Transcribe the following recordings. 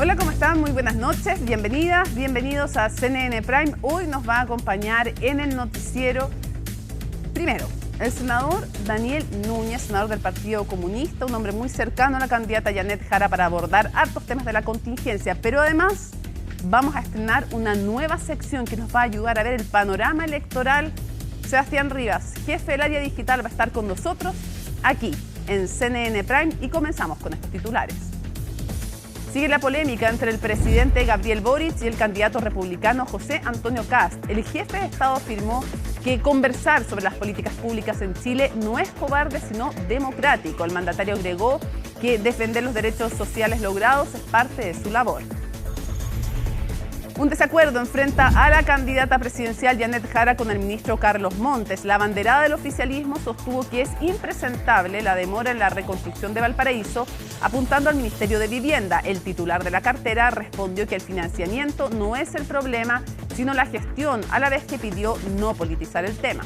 Hola, ¿cómo están? Muy buenas noches, bienvenidas, bienvenidos a CNN Prime. Hoy nos va a acompañar en el noticiero, primero, el senador Daniel Núñez, senador del Partido Comunista, un hombre muy cercano a la candidata Janet Jara para abordar hartos temas de la contingencia, pero además vamos a estrenar una nueva sección que nos va a ayudar a ver el panorama electoral. Sebastián Rivas, jefe del área digital, va a estar con nosotros aquí en CNN Prime y comenzamos con estos titulares. Sigue la polémica entre el presidente Gabriel Boric y el candidato republicano José Antonio Kast. El jefe de Estado afirmó que conversar sobre las políticas públicas en Chile no es cobarde, sino democrático. El mandatario agregó que defender los derechos sociales logrados es parte de su labor. Un desacuerdo enfrenta a la candidata presidencial Janet Jara con el ministro Carlos Montes. La abanderada del oficialismo sostuvo que es impresentable la demora en la reconstrucción de Valparaíso, apuntando al Ministerio de Vivienda. El titular de la cartera respondió que el financiamiento no es el problema, sino la gestión, a la vez que pidió no politizar el tema.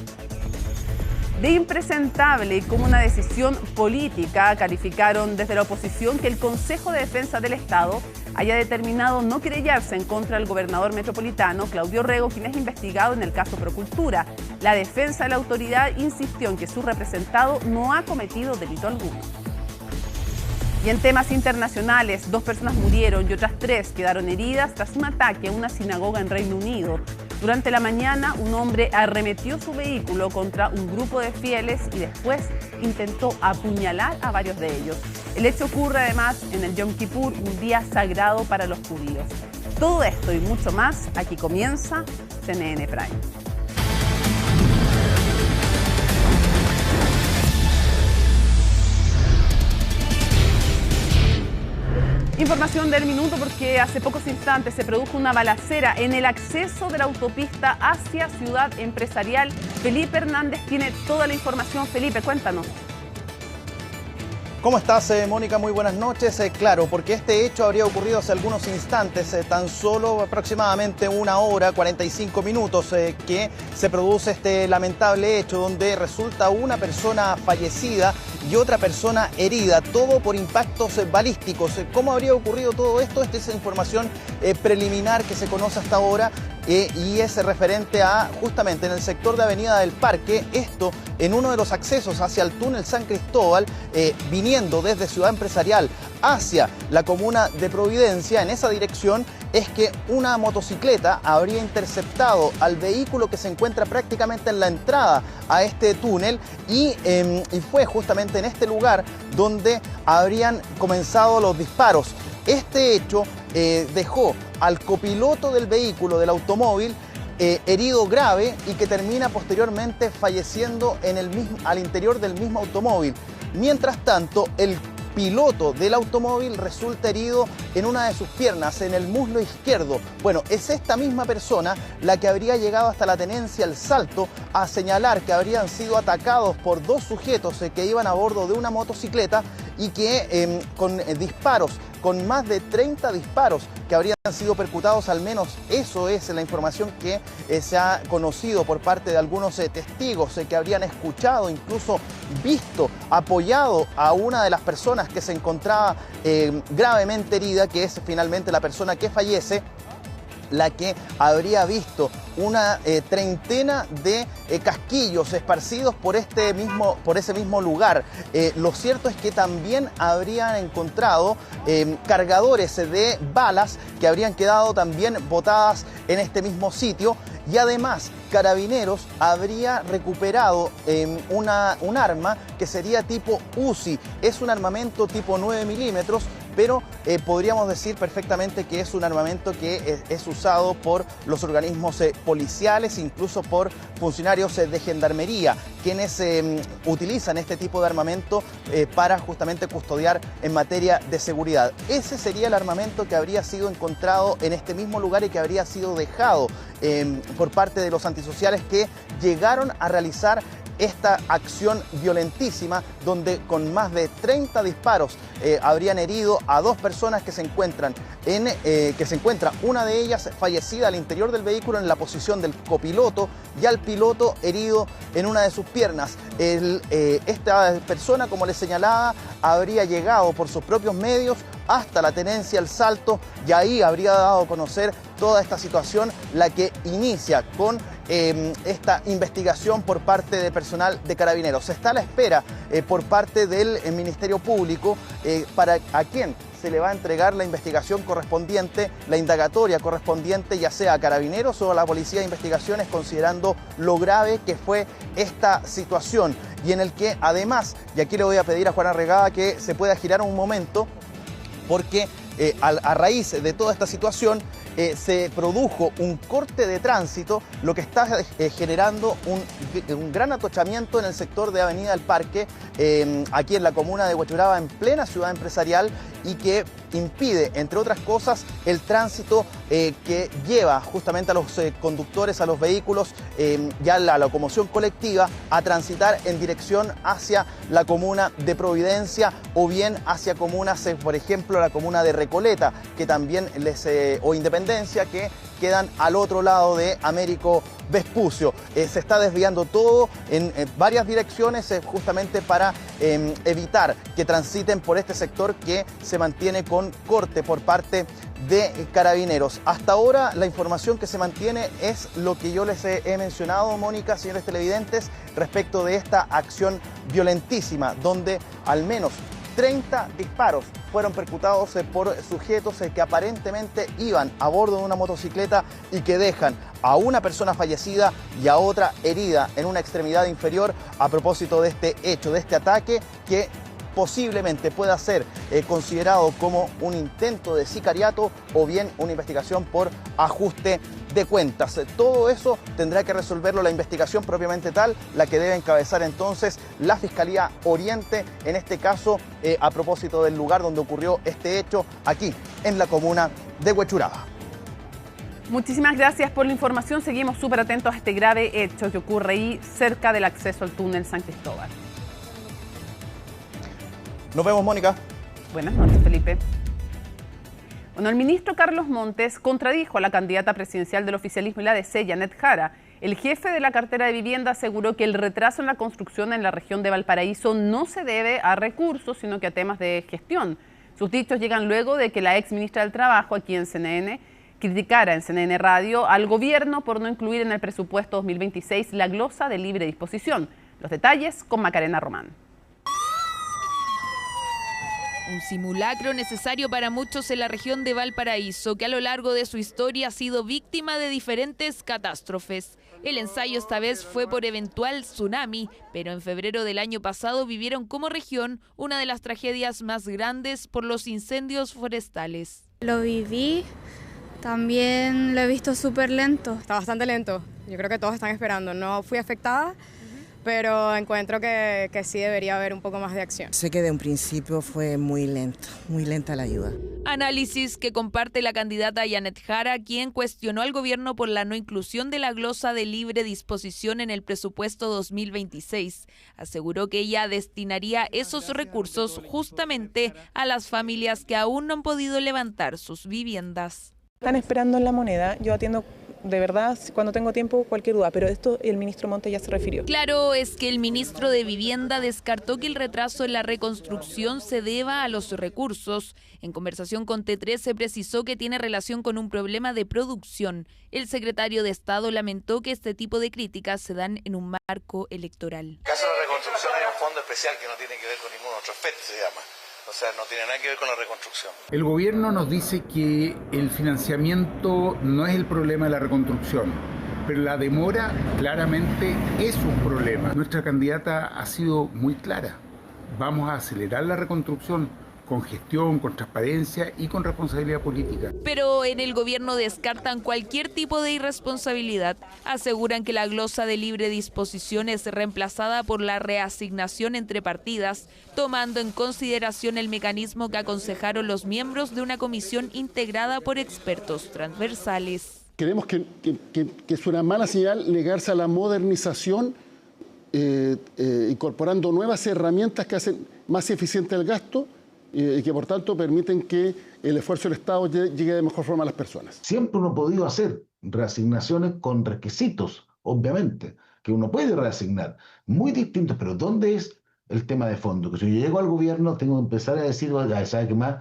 De impresentable como una decisión política, calificaron desde la oposición que el Consejo de Defensa del Estado haya determinado no querellarse en contra del gobernador metropolitano, Claudio Rego, quien es investigado en el caso Procultura. La defensa de la autoridad insistió en que su representado no ha cometido delito alguno. Y en temas internacionales, 2 personas murieron y otras 3 quedaron heridas tras un ataque a una sinagoga en Reino Unido. Durante la mañana, un hombre arremetió su vehículo contra un grupo de fieles y después intentó apuñalar a varios de ellos. El hecho ocurre además en el Yom Kippur, un día sagrado para los judíos. Todo esto y mucho más, aquí comienza CNN Prime. Información del minuto porque hace pocos instantes se produjo una balacera en el acceso de la autopista hacia Ciudad Empresarial. Felipe Hernández tiene toda la información. Felipe, cuéntanos. ¿Cómo estás, Mónica? Muy buenas noches. Claro, porque este hecho habría ocurrido hace algunos instantes, tan solo aproximadamente 1 hora, 45 minutos, que se produce este lamentable hecho donde resulta una persona fallecida y otra persona herida, todo por impactos balísticos. ¿Cómo habría ocurrido todo esto? Esta es información preliminar que se conoce hasta ahora y es referente a justamente en el sector de Avenida del Parque, esto en uno de los accesos hacia el túnel San Cristóbal, viniendo desde Ciudad Empresarial hacia la comuna de Providencia. En esa dirección es que una motocicleta habría interceptado al vehículo que se encuentra prácticamente en la entrada a este túnel y fue justamente en este lugar donde habrían comenzado los disparos. Este hecho dejó al copiloto del vehículo, del automóvil, herido grave y que termina posteriormente falleciendo al interior del mismo automóvil. Mientras tanto, el piloto del automóvil resulta herido en una de sus piernas, en el muslo izquierdo. Bueno, es esta misma persona la que habría llegado hasta la tenencia El Salto a señalar que habrían sido atacados por 2 sujetos que iban a bordo de una motocicleta y que con disparos, con más de 30 disparos que habrían sido percutados, al menos eso es la información que se ha conocido por parte de algunos testigos que habrían escuchado, incluso visto, apoyado a una de las personas que se encontraba gravemente herida, que es finalmente la persona que fallece, la que habría visto una treintena de casquillos esparcidos por ese mismo lugar. Lo cierto es que también habrían encontrado cargadores de balas que habrían quedado también botadas en este mismo sitio. Y además, Carabineros habría recuperado un arma que sería tipo Uzi. Es un armamento tipo 9 milímetros, pero podríamos decir perfectamente que es un armamento que es usado por los organismos policiales, incluso por funcionarios de gendarmería, quienes utilizan este tipo de armamento para justamente custodiar en materia de seguridad. Ese sería el armamento que habría sido encontrado en este mismo lugar y que habría sido dejado por parte de los antisociales que llegaron a realizar esta acción violentísima donde con más de 30 disparos habrían herido a 2 personas que se encuentra una de ellas fallecida al interior del vehículo en la posición del copiloto y al piloto herido en una de sus piernas. Esta persona, como les señalaba, habría llegado por sus propios medios hasta la tenencia El Salto, y ahí habría dado a conocer toda esta situación, la que inicia con esta investigación por parte de personal de Carabineros. Se está a la espera por parte del Ministerio Público para a quién se le va a entregar la investigación correspondiente, la indagatoria correspondiente, ya sea a Carabineros o a la Policía de Investigaciones, considerando lo grave que fue esta situación, y en el que además, y aquí le voy a pedir a Juana Regada que se pueda girar un momento, porque a raíz de toda esta situación se produjo un corte de tránsito, lo que está generando un gran atochamiento en el sector de Avenida del Parque, aquí en la comuna de Huechuraba, en plena ciudad empresarial, y que impide, entre otras cosas, el tránsito que lleva justamente a los conductores, a los vehículos, ya la locomoción colectiva, a transitar en dirección hacia la comuna de Providencia o bien hacia comunas, por ejemplo, la comuna de Recoleta, que también o Independencia, que quedan al otro lado de Américo Vespucio. Se está desviando todo en varias direcciones justamente para evitar que transiten por este sector que se mantiene con corte por parte de Carabineros. Hasta ahora la información que se mantiene es lo que yo les he mencionado, Mónica, señores televidentes, respecto de esta acción violentísima, donde al menos 30 disparos fueron percutados por sujetos que aparentemente iban a bordo de una motocicleta y que dejan a una persona fallecida y a otra herida en una extremidad inferior a propósito de este hecho, de este ataque que posiblemente pueda ser considerado como un intento de sicariato o bien una investigación por ajuste de cuentas. Todo eso tendrá que resolverlo la investigación propiamente tal, la que debe encabezar entonces la Fiscalía Oriente, en este caso a propósito del lugar donde ocurrió este hecho, aquí en la comuna de Huechuraba. Muchísimas gracias por la información. Seguimos súper atentos a este grave hecho que ocurre ahí cerca del acceso al túnel San Cristóbal. Nos vemos, Mónica. Buenas noches, Felipe. Bueno, el ministro Carlos Montes contradijo a la candidata presidencial del oficialismo y la DC, Janet Jara. El jefe de la cartera de vivienda aseguró que el retraso en la construcción en la región de Valparaíso no se debe a recursos, sino que a temas de gestión. Sus dichos llegan luego de que la ex ministra del Trabajo, aquí en CNN, criticara en CNN Radio al gobierno por no incluir en el presupuesto 2026 la glosa de libre disposición. Los detalles con Macarena Román. Un simulacro necesario para muchos en la región de Valparaíso, que a lo largo de su historia ha sido víctima de diferentes catástrofes. El ensayo esta vez fue por eventual tsunami, pero en febrero del año pasado vivieron como región una de las tragedias más grandes por los incendios forestales. Lo viví, también lo he visto súper lento. Está bastante lento, yo creo que todos están esperando. No fui afectada, pero encuentro que sí debería haber un poco más de acción. Sé que de un principio fue muy lenta la ayuda. Análisis que comparte la candidata Janet Jara, quien cuestionó al gobierno por la no inclusión de la glosa de libre disposición en el presupuesto 2026. Aseguró que ella destinaría esos recursos justamente a las familias que aún no han podido levantar sus viviendas. Están esperando en la moneda, yo atiendo de verdad cuando tengo tiempo cualquier duda, pero esto el ministro Montes ya se refirió. Claro, es que el ministro de Vivienda descartó que el retraso en la reconstrucción se deba a los recursos. En conversación con T13 precisó que tiene relación con un problema de producción. El secretario de Estado lamentó que este tipo de críticas se dan en un marco electoral. En el caso de la reconstrucción hay un fondo especial que no tiene que ver con ningún otro aspecto, se llama. O sea, no tiene nada que ver con la reconstrucción. El gobierno nos dice que el financiamiento no es el problema de la reconstrucción, pero la demora claramente es un problema. Nuestra candidata ha sido muy clara. Vamos a acelerar la reconstrucción con gestión, con transparencia y con responsabilidad política. Pero en el gobierno descartan cualquier tipo de irresponsabilidad. Aseguran que la glosa de libre disposición es reemplazada por la reasignación entre partidas, tomando en consideración el mecanismo que aconsejaron los miembros de una comisión integrada por expertos transversales. Creemos que es una mala señal negarse a la modernización, incorporando nuevas herramientas que hacen más eficiente el gasto, y que por tanto permiten que el esfuerzo del Estado llegue de mejor forma a las personas. Siempre uno ha podido hacer reasignaciones con requisitos, obviamente, que uno puede reasignar, muy distintos, pero ¿dónde es el tema de fondo? Que si yo llego al gobierno tengo que empezar a decir, ¿sabe qué más?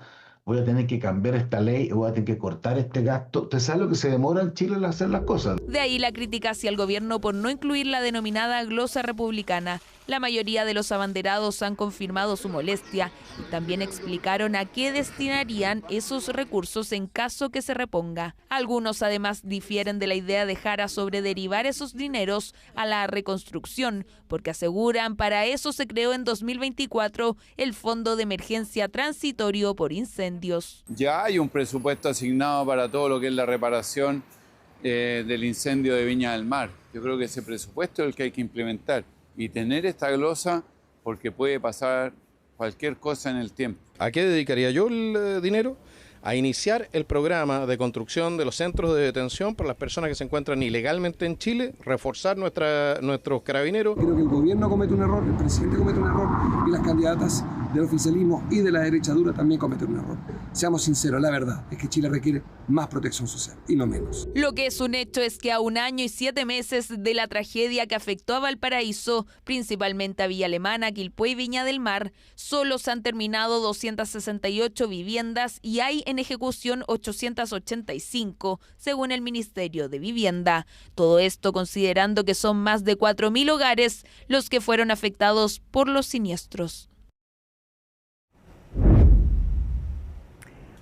voy a tener que cambiar esta ley, voy a tener que cortar este gasto. ¿Usted sabe lo que se demora en Chile en hacer las cosas? De ahí la crítica hacia el gobierno por no incluir la denominada glosa republicana. La mayoría de los abanderados han confirmado su molestia y también explicaron a qué destinarían esos recursos en caso que se reponga. Algunos además difieren de la idea de Jara sobre derivar esos dineros a la reconstrucción, porque aseguran para eso se creó en 2024 el Fondo de Emergencia Transitorio por Incendios. Ya hay un presupuesto asignado para todo lo que es la reparación del incendio de Viña del Mar. Yo creo que ese presupuesto es el que hay que implementar y tener esta glosa porque puede pasar cualquier cosa en el tiempo. ¿A qué dedicaría yo el dinero? A iniciar el programa de construcción de los centros de detención para las personas que se encuentran ilegalmente en Chile, reforzar nuestros carabineros. Creo que el gobierno comete un error, el presidente comete un error y las candidatas del oficialismo y de la derecha dura también cometen un error. Seamos sinceros, la verdad es que Chile requiere más protección social y no menos. Lo que es un hecho es que a 1 año y 7 meses de la tragedia que afectó a Valparaíso, principalmente a Villa Alemana, Quilpué y Viña del Mar, solo se han terminado 268 viviendas y hay en ejecución 885, según el Ministerio de Vivienda. Todo esto considerando que son más de 4.000 hogares los que fueron afectados por los siniestros.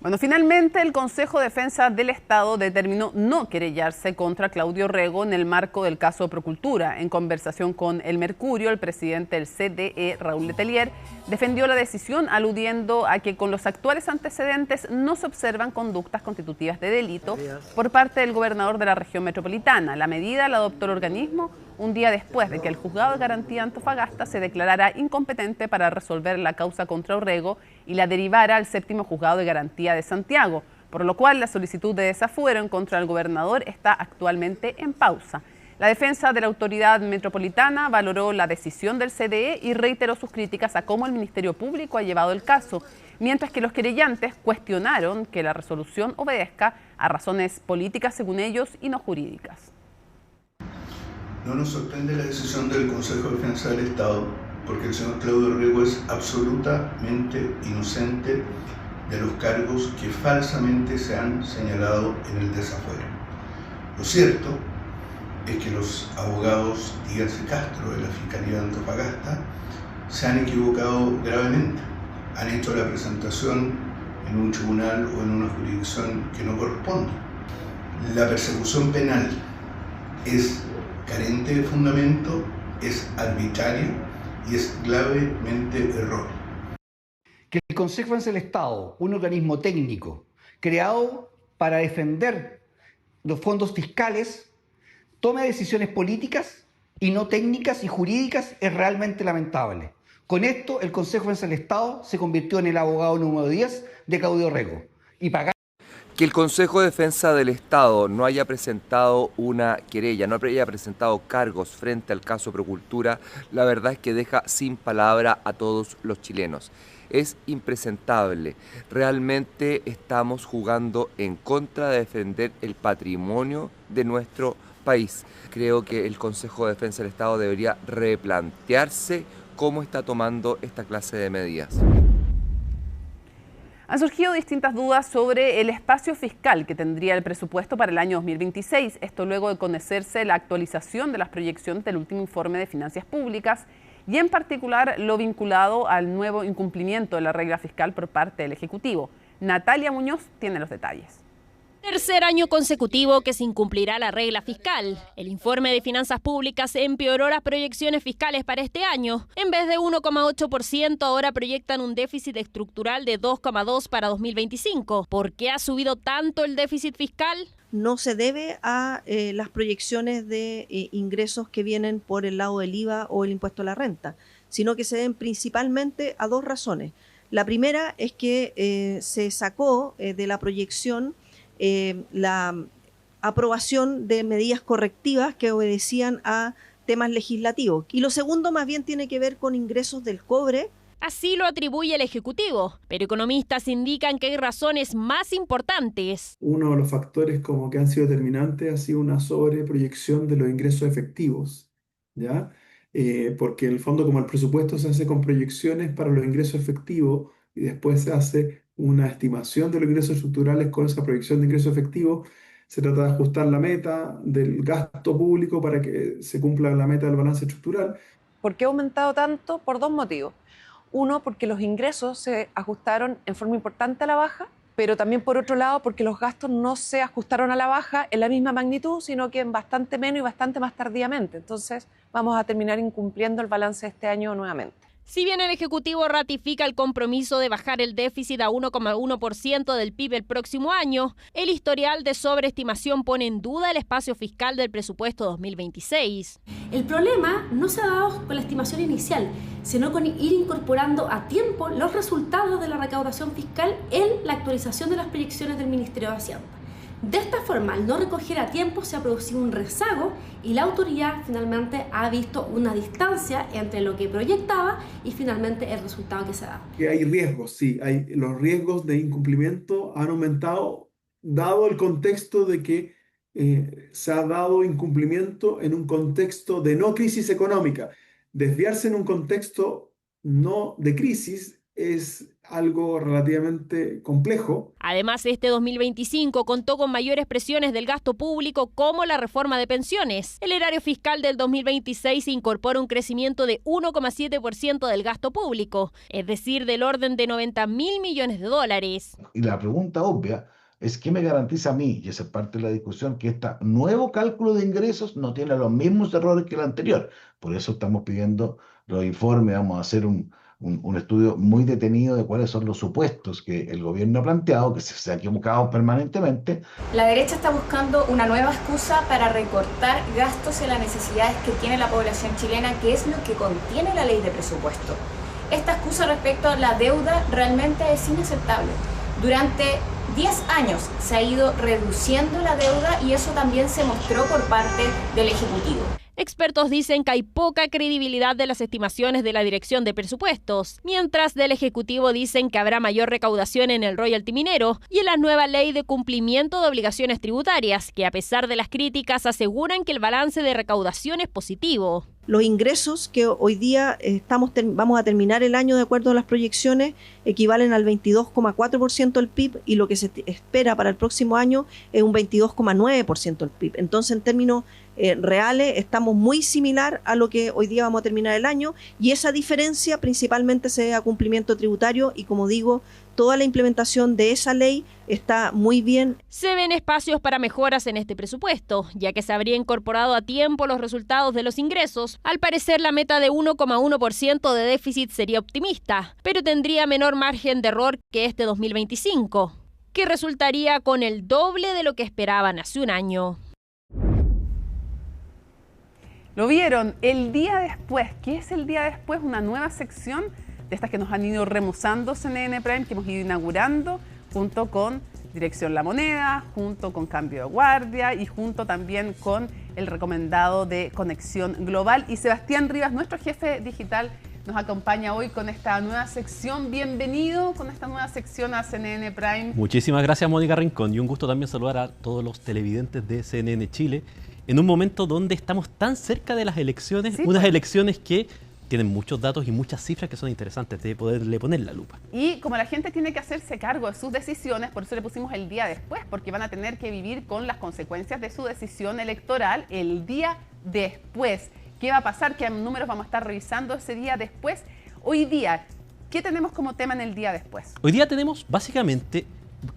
Bueno, finalmente el Consejo de Defensa del Estado determinó no querellarse contra Claudio Rego en el marco del caso Procultura. En conversación con El Mercurio, el presidente del CDE, Raúl Letelier, defendió la decisión aludiendo a que con los actuales antecedentes no se observan conductas constitutivas de delito por parte del gobernador de la región metropolitana. La medida la adoptó el organismo un día después de que el Juzgado de Garantía de Antofagasta se declarara incompetente para resolver la causa contra Orrego y la derivara al 7º Juzgado de Garantía de Santiago, por lo cual la solicitud de desafuero en contra del gobernador está actualmente en pausa. La defensa de la autoridad metropolitana valoró la decisión del CDE y reiteró sus críticas a cómo el Ministerio Público ha llevado el caso, mientras que los querellantes cuestionaron que la resolución obedezca a razones políticas según ellos y no jurídicas. No nos sorprende la decisión del Consejo de Defensa del Estado, porque el señor Claudio Rego es absolutamente inocente de los cargos que falsamente se han señalado en el desafuero. Lo cierto es que los abogados Díaz y Castro de la Fiscalía de Antofagasta se han equivocado gravemente. Han hecho la presentación en un tribunal o en una jurisdicción que no corresponde. La persecución penal es carente de fundamento, es arbitraria y es gravemente errónea. Que el Consejo de Defensa del Estado, un organismo técnico creado para defender los fondos fiscales, tome decisiones políticas y no técnicas y jurídicas es realmente lamentable. Con esto, el Consejo de Defensa del Estado se convirtió en el abogado número 10 de Claudio Rego. Y pagar. Que el Consejo de Defensa del Estado no haya presentado una querella, no haya presentado cargos frente al caso Procultura, la verdad es que deja sin palabra a todos los chilenos. Es impresentable. Realmente estamos jugando en contra de defender el patrimonio de nuestro país. Creo que el Consejo de Defensa del Estado debería replantearse cómo está tomando esta clase de medidas. Han surgido distintas dudas sobre el espacio fiscal que tendría el presupuesto para el año 2026. Esto luego de conocerse la actualización de las proyecciones del último informe de finanzas públicas y en particular lo vinculado al nuevo incumplimiento de la regla fiscal por parte del Ejecutivo. Natalia Muñoz tiene los detalles. Tercer año consecutivo que se incumplirá la regla fiscal. El informe de finanzas públicas empeoró las proyecciones fiscales para este año. En vez de 1,8%, ahora proyectan un déficit estructural de 2,2% para 2025. ¿Por qué ha subido tanto el déficit fiscal? No se debe a las proyecciones de ingresos que vienen por el lado del IVA o el impuesto a la renta, sino que se deben principalmente a dos razones. La primera es que se sacó de la proyección la aprobación de medidas correctivas que obedecían a temas legislativos. Y lo segundo más bien tiene que ver con ingresos del cobre. Así lo atribuye el Ejecutivo, pero economistas indican que hay razones más importantes. Uno de los factores como que han sido determinantes ha sido una sobreproyección de los ingresos efectivos, ¿ya? Porque en el fondo como el presupuesto se hace con proyecciones para los ingresos efectivos y después se hace una estimación de los ingresos estructurales con esa proyección de ingresos efectivos. Se trata de ajustar la meta del gasto público para que se cumpla la meta del balance estructural. ¿Por qué ha aumentado tanto? Por dos motivos. Uno, porque los ingresos se ajustaron en forma importante a la baja, pero también por otro lado porque los gastos no se ajustaron a la baja en la misma magnitud, sino que en bastante menos y bastante más tardíamente. Entonces vamos a terminar incumpliendo el balance de este año nuevamente. Si bien el Ejecutivo ratifica el compromiso de bajar el déficit a 1,1% del PIB el próximo año, el historial de sobreestimación pone en duda el espacio fiscal del presupuesto 2026. El problema no se ha dado con la estimación inicial, sino con ir incorporando a tiempo los resultados de la recaudación fiscal en la actualización de las proyecciones del Ministerio de Hacienda. De esta forma, al no recoger a tiempo, se ha producido un rezago y la autoridad finalmente ha visto una distancia entre lo que proyectaba y finalmente el resultado que se da. Que hay riesgos, sí, los riesgos de incumplimiento han aumentado, dado el contexto de que se ha dado incumplimiento en un contexto de no crisis económica. Desviarse en un contexto no de crisis es algo relativamente complejo. Además, este 2025 contó con mayores presiones del gasto público como la reforma de pensiones. El erario fiscal del 2026 incorpora un crecimiento de 1,7% del gasto público, es decir, del orden de 90.000 millones de dólares. Y la pregunta obvia es ¿qué me garantiza a mí? Y esa es parte de la discusión, que este nuevo cálculo de ingresos no tiene los mismos errores que el anterior. Por eso estamos pidiendo los informes, vamos a hacer un estudio muy detenido de cuáles son los supuestos que el gobierno ha planteado, que se ha equivocado permanentemente. La derecha está buscando una nueva excusa para recortar gastos en las necesidades que tiene la población chilena, que es lo que contiene la ley de presupuesto. Esta excusa respecto a la deuda realmente es inaceptable. Durante 10 años se ha ido reduciendo la deuda y eso también se mostró por parte del Ejecutivo. Expertos dicen que hay poca credibilidad de las estimaciones de la Dirección de Presupuestos, mientras del Ejecutivo dicen que habrá mayor recaudación en el royalty minero y en la nueva ley de cumplimiento de obligaciones tributarias, que a pesar de las críticas aseguran que el balance de recaudación es positivo. Los ingresos que hoy día vamos a terminar el año de acuerdo a las proyecciones equivalen al 22,4% del PIB y lo que se espera para el próximo año es un 22,9% del PIB. Entonces, en términos reales, estamos muy similar a lo que hoy día vamos a terminar el año y esa diferencia principalmente se debe a cumplimiento tributario y, como digo, toda la implementación de esa ley está muy bien. Se ven espacios para mejoras en este presupuesto, ya que se habría incorporado a tiempo los resultados de los ingresos. Al parecer, la meta de 1,1% de déficit sería optimista, pero tendría menor margen de error que este 2025, que resultaría con el doble de lo que esperaban hace un año. Lo vieron el día después. ¿Qué es el día después? Una nueva sección de estas que nos han ido remozando CNN Prime, que hemos ido inaugurando junto con Dirección La Moneda, junto con Cambio de Guardia y junto también con el recomendado de Conexión Global. Y Sebastián Rivas, nuestro jefe digital, nos acompaña hoy con esta nueva sección. Bienvenido con esta nueva sección a CNN Prime. Muchísimas gracias, Mónica Rincón, y un gusto también saludar a todos los televidentes de CNN Chile en un momento donde estamos tan cerca de las elecciones, sí, unas elecciones que tienen muchos datos y muchas cifras que son interesantes de poderle poner la lupa. Y como la gente tiene que hacerse cargo de sus decisiones, por eso le pusimos el día después, porque van a tener que vivir con las consecuencias de su decisión electoral el día después. ¿Qué va a pasar? ¿Qué números vamos a estar revisando ese día después? Hoy día, ¿qué tenemos como tema en el día después? Hoy día tenemos, básicamente,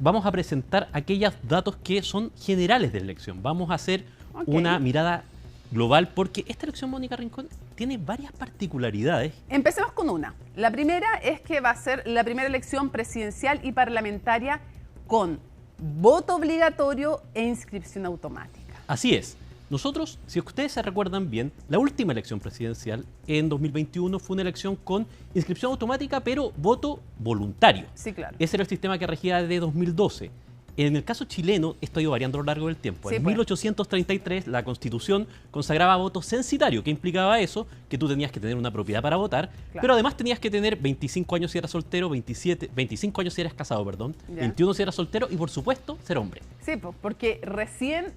vamos a presentar aquellos datos que son generales de la elección. Vamos a hacer una mirada global, porque esta elección, Mónica Rincón, tiene varias particularidades. Empecemos con una. La primera es que va a ser la primera elección presidencial y parlamentaria con voto obligatorio e inscripción automática. Así es. Nosotros, si ustedes se recuerdan bien, la última elección presidencial en 2021 fue una elección con inscripción automática, pero voto voluntario. Sí, claro. Ese era el sistema que regía desde 2012. En el caso chileno, esto ha ido variando a lo largo del tiempo. Sí, en 1833, la Constitución consagraba voto censitario. ¿Qué implicaba eso? Que tú tenías que tener una propiedad para votar, claro, pero además tenías que tener 25 años si eras soltero, 25 años si eras casado, perdón, 21 si eras soltero y, por supuesto, ser hombre. Sí, porque recién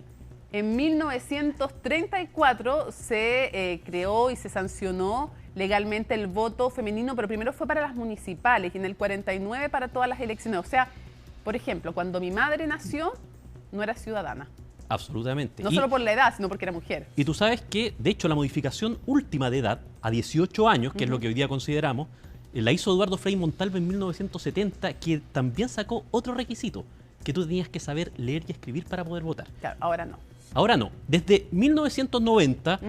en 1934 se creó y se sancionó legalmente el voto femenino, pero primero fue para las municipales y en el 49 para todas las elecciones. O sea, por ejemplo, cuando mi madre nació, no era ciudadana. Absolutamente. No solo por la edad, sino porque era mujer. Y tú sabes que, de hecho, la modificación última de edad, a 18 años, que es lo que hoy día consideramos, la hizo Eduardo Frei Montalva en 1970, que también sacó otro requisito, que tú tenías que saber leer y escribir para poder votar. Claro, ahora no. Ahora no. Desde 1990,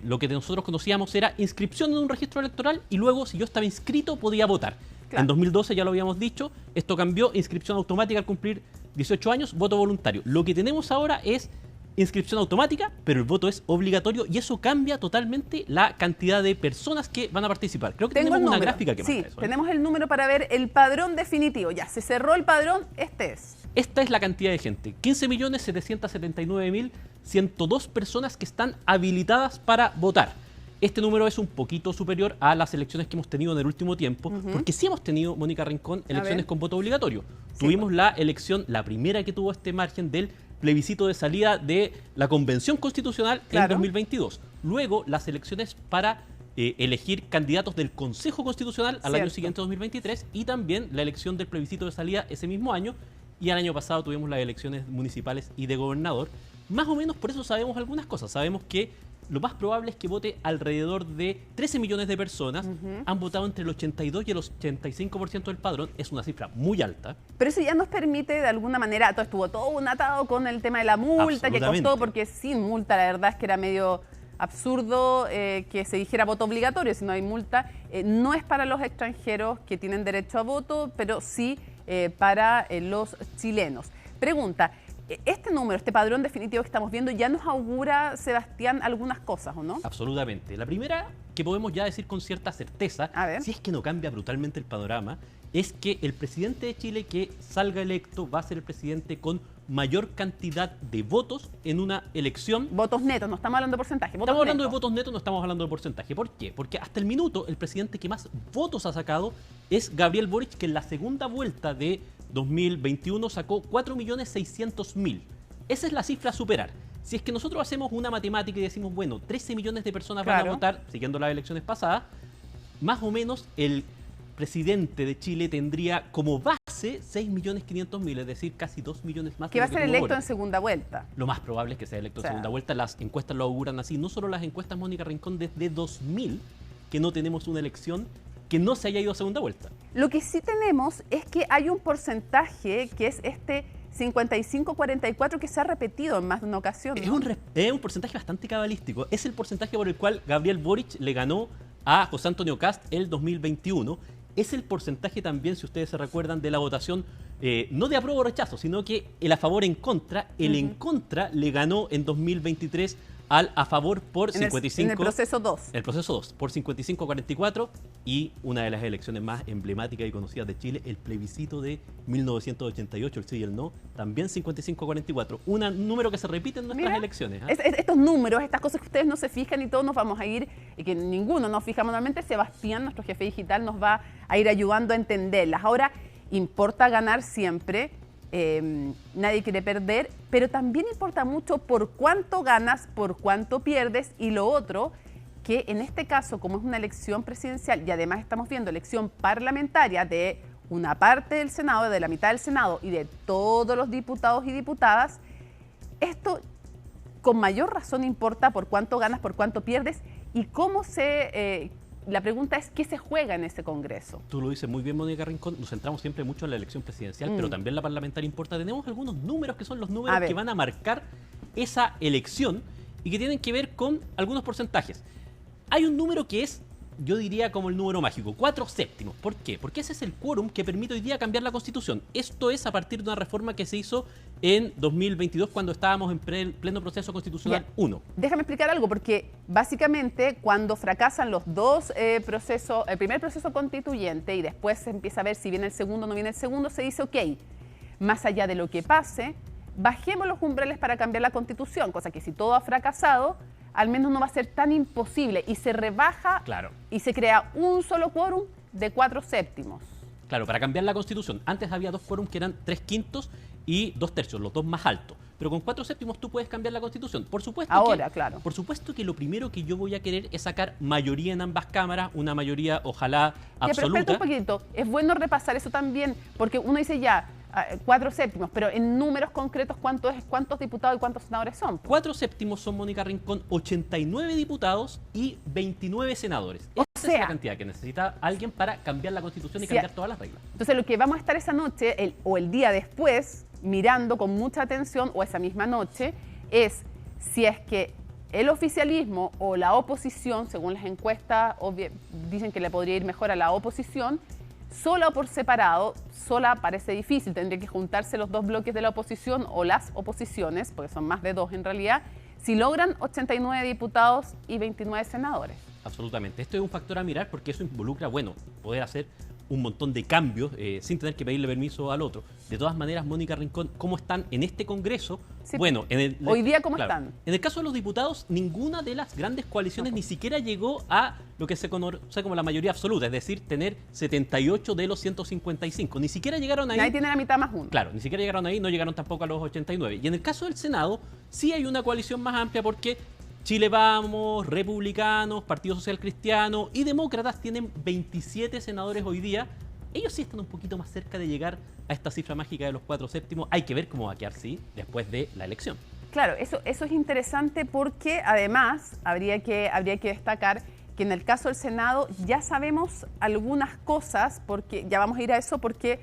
lo que nosotros conocíamos era inscripción en un registro electoral y luego, si yo estaba inscrito, podía votar. Claro. En 2012, ya lo habíamos dicho, esto cambió, inscripción automática al cumplir 18 años, voto voluntario. Lo que tenemos ahora es inscripción automática, pero el voto es obligatorio y eso cambia totalmente la cantidad de personas que van a participar. Creo que tenemos una gráfica que marca eso. Tenemos el número para ver el padrón definitivo. Ya, se cerró el padrón, este es. Esta es la cantidad de gente, 15.779.102 personas que están habilitadas para votar. Este número es un poquito superior a las elecciones que hemos tenido en el último tiempo, porque sí hemos tenido, Mónica Rincón, elecciones con voto obligatorio. Tuvimos la elección, la primera que tuvo este margen del plebiscito de salida de la Convención Constitucional en 2022. Luego, las elecciones para elegir candidatos del Consejo Constitucional al año siguiente, 2023, y también la elección del plebiscito de salida ese mismo año. Y el año pasado tuvimos las elecciones municipales y de gobernador. Más o menos por eso sabemos algunas cosas. Sabemos que lo más probable es que vote alrededor de 13 millones de personas. Han votado entre el 82 y el 85% del padrón. Es una cifra muy alta. Pero eso ya nos permite, de alguna manera, estuvo todo un atado con el tema de la multa que costó, porque sin multa la verdad es que era medio absurdo que se dijera voto obligatorio. Si no hay multa, no es para los extranjeros que tienen derecho a voto, pero sí para los chilenos. Pregunta, este número, este padrón definitivo que estamos viendo, ¿ya nos augura, Sebastián, algunas cosas o no? Absolutamente. La primera que podemos ya decir con cierta certeza, si es que no cambia brutalmente el panorama, es que el presidente de Chile que salga electo va a ser el presidente con mayor cantidad de votos en una elección. Votos netos, no estamos hablando de porcentaje. Estamos hablando de votos netos, no estamos hablando de porcentaje. ¿Por qué? Porque hasta el minuto el presidente que más votos ha sacado es Gabriel Boric, que en la segunda vuelta de 2021 sacó 4.600.000. Esa es la cifra a superar. Si es que nosotros hacemos una matemática y decimos, bueno, 13 millones de personas van a votar, siguiendo las elecciones pasadas, más o menos el presidente de Chile tendría como base 6.500.000, es decir, casi 2 millones más. Que va a ser electo en segunda vuelta. Lo más probable es que sea electo en segunda vuelta. Las encuestas lo auguran así. No solo las encuestas, Mónica Rincón, desde 2000 que no tenemos una elección que no se haya ido a segunda vuelta. Lo que sí tenemos es que hay un porcentaje que es este 55-44 que se ha repetido en más de una ocasión, ¿no? Es un porcentaje bastante cabalístico. Es el porcentaje por el cual Gabriel Boric le ganó a José Antonio Kast el 2021. Es el porcentaje también, si ustedes se recuerdan, de la votación, no de apruebo o rechazo, sino que el a favor en contra. El en contra le ganó en 2023 al a favor por 55. En el proceso 2. El proceso 2, por 55-44. Y una de las elecciones más emblemáticas y conocidas de Chile, el plebiscito de 1988, el sí y el no, también 55-44. Un número que se repite en nuestras elecciones. Estos números, estas cosas que ustedes no se fijan y todos nos vamos a ir, y que ninguno nos fija manualmente, Sebastián, nuestro jefe digital, nos va a ir ayudando a entenderlas. Ahora, importa ganar siempre. Nadie quiere perder, pero también importa mucho por cuánto ganas, por cuánto pierdes, y lo otro, que en este caso, como es una elección presidencial y además estamos viendo elección parlamentaria de una parte del Senado, de la mitad del Senado y de todos los diputados y diputadas, esto con mayor razón importa por cuánto ganas, por cuánto pierdes y cómo se... La pregunta es, ¿qué se juega en ese Congreso? Tú lo dices muy bien, Mónica Rincón. Nos centramos siempre mucho en la elección presidencial, pero también la parlamentaria importa. Tenemos algunos números que son los números que van a marcar esa elección y que tienen que ver con algunos porcentajes. Hay un número que es, yo diría, como el número mágico, 4/7. ¿Por qué? Porque ese es el quórum que permite hoy día cambiar la Constitución. Esto es a partir de una reforma que se hizo en 2022 cuando estábamos en pleno proceso constitucional 1. Déjame explicar algo, porque básicamente cuando fracasan los dos procesos, el primer proceso constituyente y después se empieza a ver si viene el segundo o no viene el segundo, se dice, ok, más allá de lo que pase, bajemos los umbrales para cambiar la Constitución, cosa que si todo ha fracasado, al menos no va a ser tan imposible y se rebaja y se crea un solo quórum de 4/7. Claro, para cambiar la Constitución. Antes había dos quórums que eran 3/5 y 2/3, los dos más altos. pero con 4/7 tú puedes cambiar la Constitución. Por supuesto claro. Por supuesto que lo primero que yo voy a querer es sacar mayoría en ambas cámaras, una mayoría ojalá absoluta. Pero espérate un poquito, es bueno repasar eso también, porque uno dice ya, 4/7, pero en números concretos, ¿cuántos diputados y cuántos senadores son? 4/7 son, Mónica Rincón, 89 diputados y 29 senadores. Esa es la cantidad que necesita alguien para cambiar la Constitución y cambiar todas las reglas. Entonces, lo que vamos a estar esa noche o el día después, mirando con mucha atención, o esa misma noche, es si es que el oficialismo o la oposición, según las encuestas, dicen que le podría ir mejor a la oposición. Sola o por separado, sola parece difícil, tendría que juntarse los dos bloques de la oposición o las oposiciones, porque son más de dos en realidad, si logran 89 diputados y 29 senadores. Absolutamente. Esto es un factor a mirar porque eso involucra, poder hacer un montón de cambios sin tener que pedirle permiso al otro. De todas maneras, Mónica Rincón, ¿cómo están en este Congreso? Sí, hoy día, ¿cómo están? En el caso de los diputados, ninguna de las grandes coaliciones ni siquiera llegó a lo que se conoce como la mayoría absoluta, es decir, tener 78 de los 155. Ni siquiera llegaron ahí. Ahí tiene la mitad más uno. Claro, ni siquiera llegaron ahí, no llegaron tampoco a los 89. Y en el caso del Senado, sí hay una coalición más amplia porque Chile Vamos, Republicanos, Partido Social Cristiano y Demócratas tienen 27 senadores hoy día. Ellos sí están un poquito más cerca de llegar a esta cifra mágica de los 4/7. Hay que ver cómo va a quedar, sí, después de la elección. Claro, eso es interesante porque además habría que destacar que en el caso del Senado ya sabemos algunas cosas, porque ya vamos a ir a eso, porque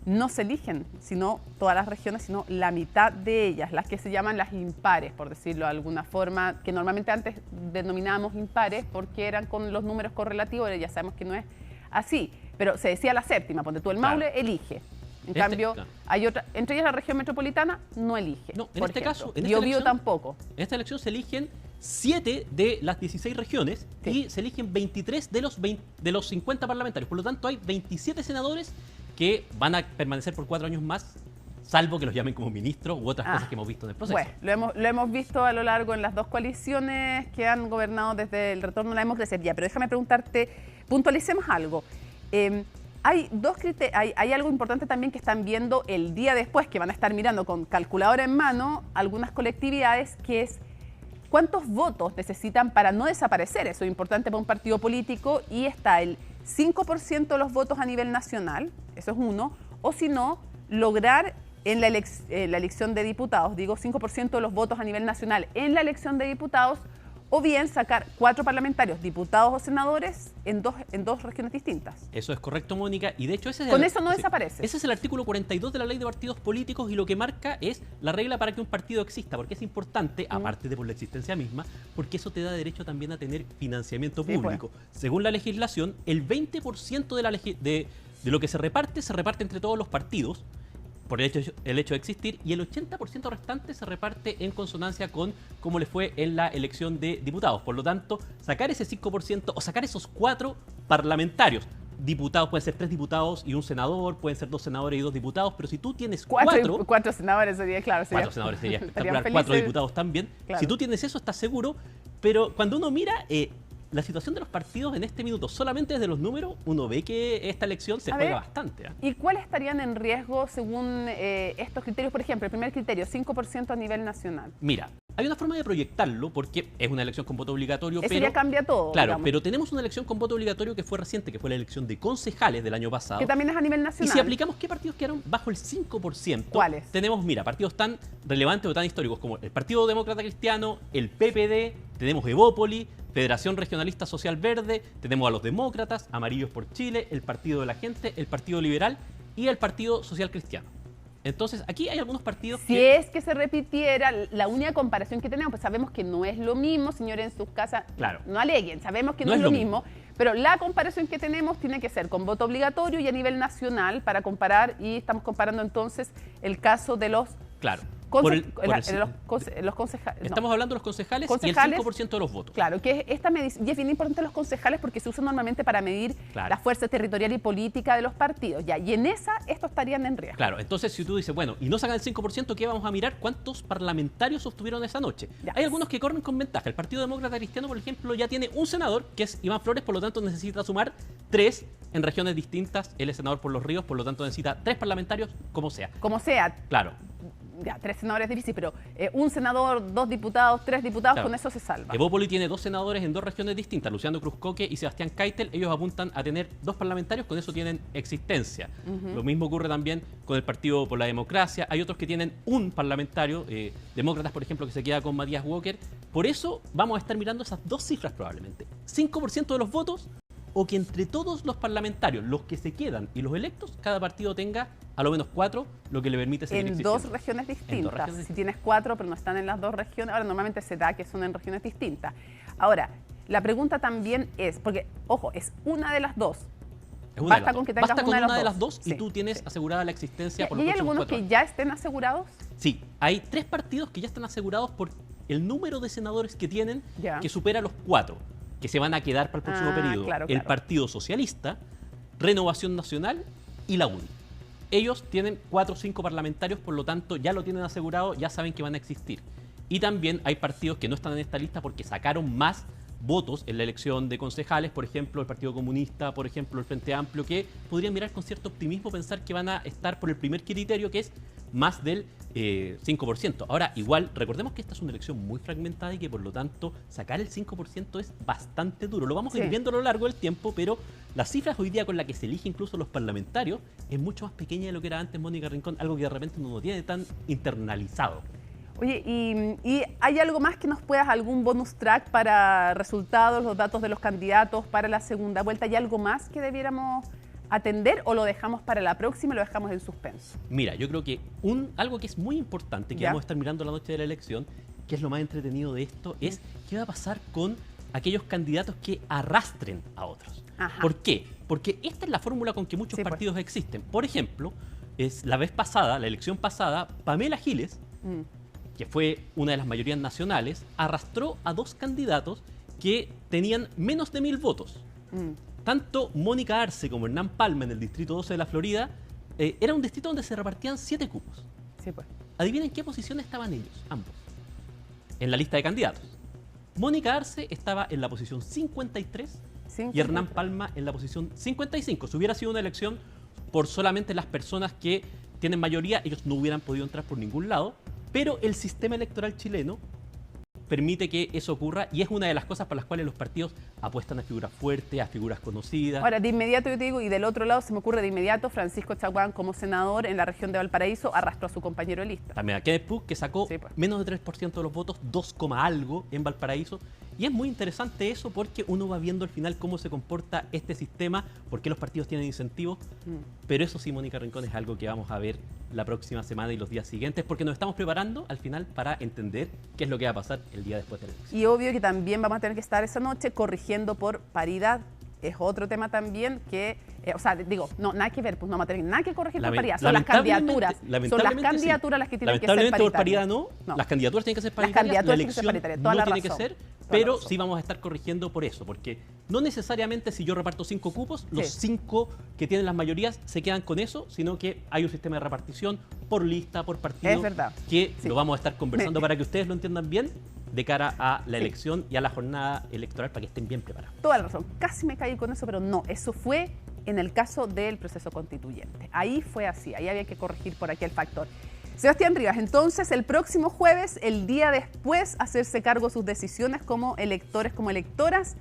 no se eligen, sino todas las regiones, sino la mitad de ellas, las que se llaman las impares, por decirlo de alguna forma, que normalmente antes denominábamos impares porque eran con los números correlativos, ya sabemos que no es así, pero se decía la séptima, ponte tú, el Maule elige. En cambio, hay otra, entre ellas la región metropolitana no elige. No, en este caso, Biobío tampoco. En esta elección se eligen 7 de las 16 regiones y se eligen 23 de los 50 parlamentarios. Por lo tanto, hay 27 senadores que van a permanecer por 4 años más, salvo que los llamen como ministros u otras cosas que hemos visto en el proceso. Bueno, lo hemos visto a lo largo en las dos coaliciones que han gobernado desde el retorno a la democracia. Ya, pero déjame preguntarte, puntualicemos algo. Hay algo importante también que están viendo el día después, que van a estar mirando con calculadora en mano algunas colectividades, que es cuántos votos necesitan para no desaparecer. Eso es importante para un partido político, y está el 5% de los votos a nivel nacional, eso es uno, o si no, lograr en la elección de diputados, digo 5% de los votos a nivel nacional en la elección de diputados, o bien sacar 4 parlamentarios, diputados o senadores, en dos regiones distintas. Eso es correcto, Mónica, y de hecho eso no desaparece. Ese es el artículo 42 de la Ley de Partidos Políticos, y lo que marca es la regla para que un partido exista, porque es importante, aparte de por la existencia misma, porque eso te da derecho también a tener financiamiento público. Según la legislación, el 20% de lo que se reparte entre todos los partidos, por el hecho de existir, y el 80% restante se reparte en consonancia con cómo le fue en la elección de diputados. Por lo tanto, sacar ese 5% o sacar esos 4 parlamentarios, diputados, pueden ser 3 diputados y un senador, pueden ser 2 senadores y 2 diputados, pero si tú tienes 4 senadores sería, claro. 4 senadores sería espectacular, 4 diputados también. Claro. Si tú tienes eso, estás seguro, pero cuando uno mira la situación de los partidos en este minuto, solamente desde los números, uno ve que esta elección se juega bastante. ¿Y cuáles estarían en riesgo según estos criterios? Por ejemplo, el primer criterio, 5% a nivel nacional. Mira, hay una forma de proyectarlo porque es una elección con voto obligatorio. Eso ya cambia todo. Claro, digamos. Pero tenemos una elección con voto obligatorio que fue reciente, que fue la elección de concejales del año pasado. Que también es a nivel nacional. Y si aplicamos qué partidos quedaron bajo el 5%. ¿Cuáles? Tenemos, partidos tan relevantes o tan históricos como el Partido Demócrata Cristiano, el PPD, tenemos Evópoli, Federación Regionalista Social Verde, tenemos a los Demócratas, Amarillos por Chile, el Partido de la Gente, el Partido Liberal y el Partido Social Cristiano. Entonces, aquí hay algunos partidos Si es que se repitiera, la única comparación que tenemos, pues sabemos que no es lo mismo, señores, en sus casas, no aleguen, sabemos que no es lo mismo, pero la comparación que tenemos tiene que ser con voto obligatorio y a nivel nacional para comparar, y estamos comparando entonces el caso de los... los concejales. Estamos hablando de los concejales y el 5% de los votos. Claro, que esta medición, y es bien importante los concejales porque se usan normalmente para medir la fuerza territorial y política de los partidos. Y en esa, estos estarían en riesgo. Claro, entonces si tú dices, bueno, y no sacan el 5%, ¿qué vamos a mirar? ¿Cuántos parlamentarios obtuvieron esa noche? Hay algunos que corren con ventaja. El Partido Demócrata Cristiano, por ejemplo, ya tiene un senador, que es Iván Flores, por lo tanto necesita sumar 3 en regiones distintas. Él es senador por Los Ríos, por lo tanto necesita 3 parlamentarios, como sea. Como sea. Claro. ya, 3 senadores es difícil, pero un senador, 2 diputados, 3 diputados, Claro. con eso se salva. Evópoli tiene 2 senadores en 2 regiones distintas, Luciano Cruzcoque y Sebastián Keitel. Ellos apuntan a tener 2 parlamentarios, con eso tienen existencia. Lo mismo ocurre también con el Partido por la Democracia. Hay otros que tienen un parlamentario, demócratas, por ejemplo, que se queda con Matías Walker. Por eso vamos a estar mirando esas 2 cifras probablemente. 5% de los votos, o que entre todos los parlamentarios, los que se quedan y los electos, cada partido tenga a lo menos 4, lo que le permite seguir En existiendo. 2 regiones distintas. En 2 regiones Si tienes 4, pero no están en las 2 regiones, ahora normalmente se da que son en regiones distintas. Ahora, la pregunta también es, porque, ojo, es una de las 2. Basta con que tengas Basta con una una de las 2 y Sí. tú tienes asegurada la existencia por ¿Y los hay próximos algunos 4 que años. ya estén asegurados? Sí, hay 3 partidos que ya están asegurados por el número de senadores que tienen, Ya. que supera los 4, que se van a quedar para el próximo periodo. claro, El claro. Partido Socialista, Renovación Nacional y la UDI. Ellos tienen 4 o 5 parlamentarios, por lo tanto ya lo tienen asegurado, ya saben que van a existir. Y también hay partidos que no están en esta lista porque sacaron más votos en la elección de concejales, por ejemplo, el Partido Comunista, por ejemplo, el Frente Amplio, que podrían mirar con cierto optimismo, pensar que van a estar por el primer criterio, que es más del 5%. Ahora, igual, recordemos que esta es una elección muy fragmentada y que, por lo tanto, sacar el 5% es bastante duro. Lo vamos a ir Sí. viendo a lo largo del tiempo, pero las cifras hoy día con las que se elige incluso los parlamentarios es mucho más pequeña de lo que era antes, Mónica Rincón, algo que de repente uno no tiene tan internalizado. Oye, ¿y hay algo más que nos puedas, algún bonus track para resultados, los datos de los candidatos para la segunda vuelta? ¿Hay algo más que debiéramos atender o lo dejamos para la próxima y lo dejamos en suspenso? Mira, yo creo que algo que es muy importante, que Ya. vamos a estar mirando la noche de la elección, que es lo más entretenido de esto, es qué va a pasar con aquellos candidatos que arrastren a otros. Ajá. ¿Por qué? Porque esta es la fórmula con que muchos partidos existen. Por ejemplo, la vez pasada, la elección pasada, Pamela Giles, que fue una de las mayorías nacionales, arrastró a 2 candidatos que tenían menos de 1000 votos. Tanto Mónica Arce como Hernán Palma en el distrito 12 de la Florida, era un distrito donde se repartían 7 cupos. Sí, pues. Adivinen qué posición estaban ellos, ambos, en la lista de candidatos. Mónica Arce estaba en la posición 53 y Hernán Palma en la posición 55. Si hubiera sido una elección por solamente las personas que tienen mayoría, ellos no hubieran podido entrar por ningún lado, pero el sistema electoral chileno permite que eso ocurra y es una de las cosas por las cuales los partidos apuestan a figuras fuertes, a figuras conocidas. Ahora, de inmediato yo te digo, y del otro lado se me ocurre de inmediato, Francisco Chaguán como senador en la región de Valparaíso arrastró a su compañero de lista. También a Kenneth Pugh, que sacó menos de 3% de los votos, 2, algo en Valparaíso. Y es muy interesante eso porque uno va viendo al final cómo se comporta este sistema, por qué los partidos tienen incentivos. Pero eso sí, Mónica Rincón, es algo que vamos a ver la próxima semana y los días siguientes, porque nos estamos preparando al final para entender qué es lo que va a pasar el día después de la elección. Y obvio que también vamos a tener que estar esa noche corrigiendo por paridad. Es otro tema también que, o sea, digo, no, nada que ver, pues no vamos a tener nada que corregir por paridad. Son las candidaturas. Son las candidaturas las que tienen que ser paritarias. Lamentablemente por paridad no. Las candidaturas tienen que ser paritarias, candidaturas la tienen que ser elección paritarias, toda no la tiene que razón. ser, pero sí vamos a estar corrigiendo por eso, porque no necesariamente si yo reparto 5 cupos, los 5 que tienen las mayorías se quedan con eso, sino que hay un sistema de repartición por lista, por partido, Es verdad. que lo vamos a estar conversando para que ustedes lo entiendan bien de cara a la elección y a la jornada electoral para que estén bien preparados. Toda la razón. Casi me caí con eso, pero no. Eso fue en el caso del proceso constituyente. Ahí fue así. Ahí había que corregir por aquel factor. Sebastián Rivas, entonces el próximo jueves, el día después, hacerse cargo de sus decisiones como electores, como electoras,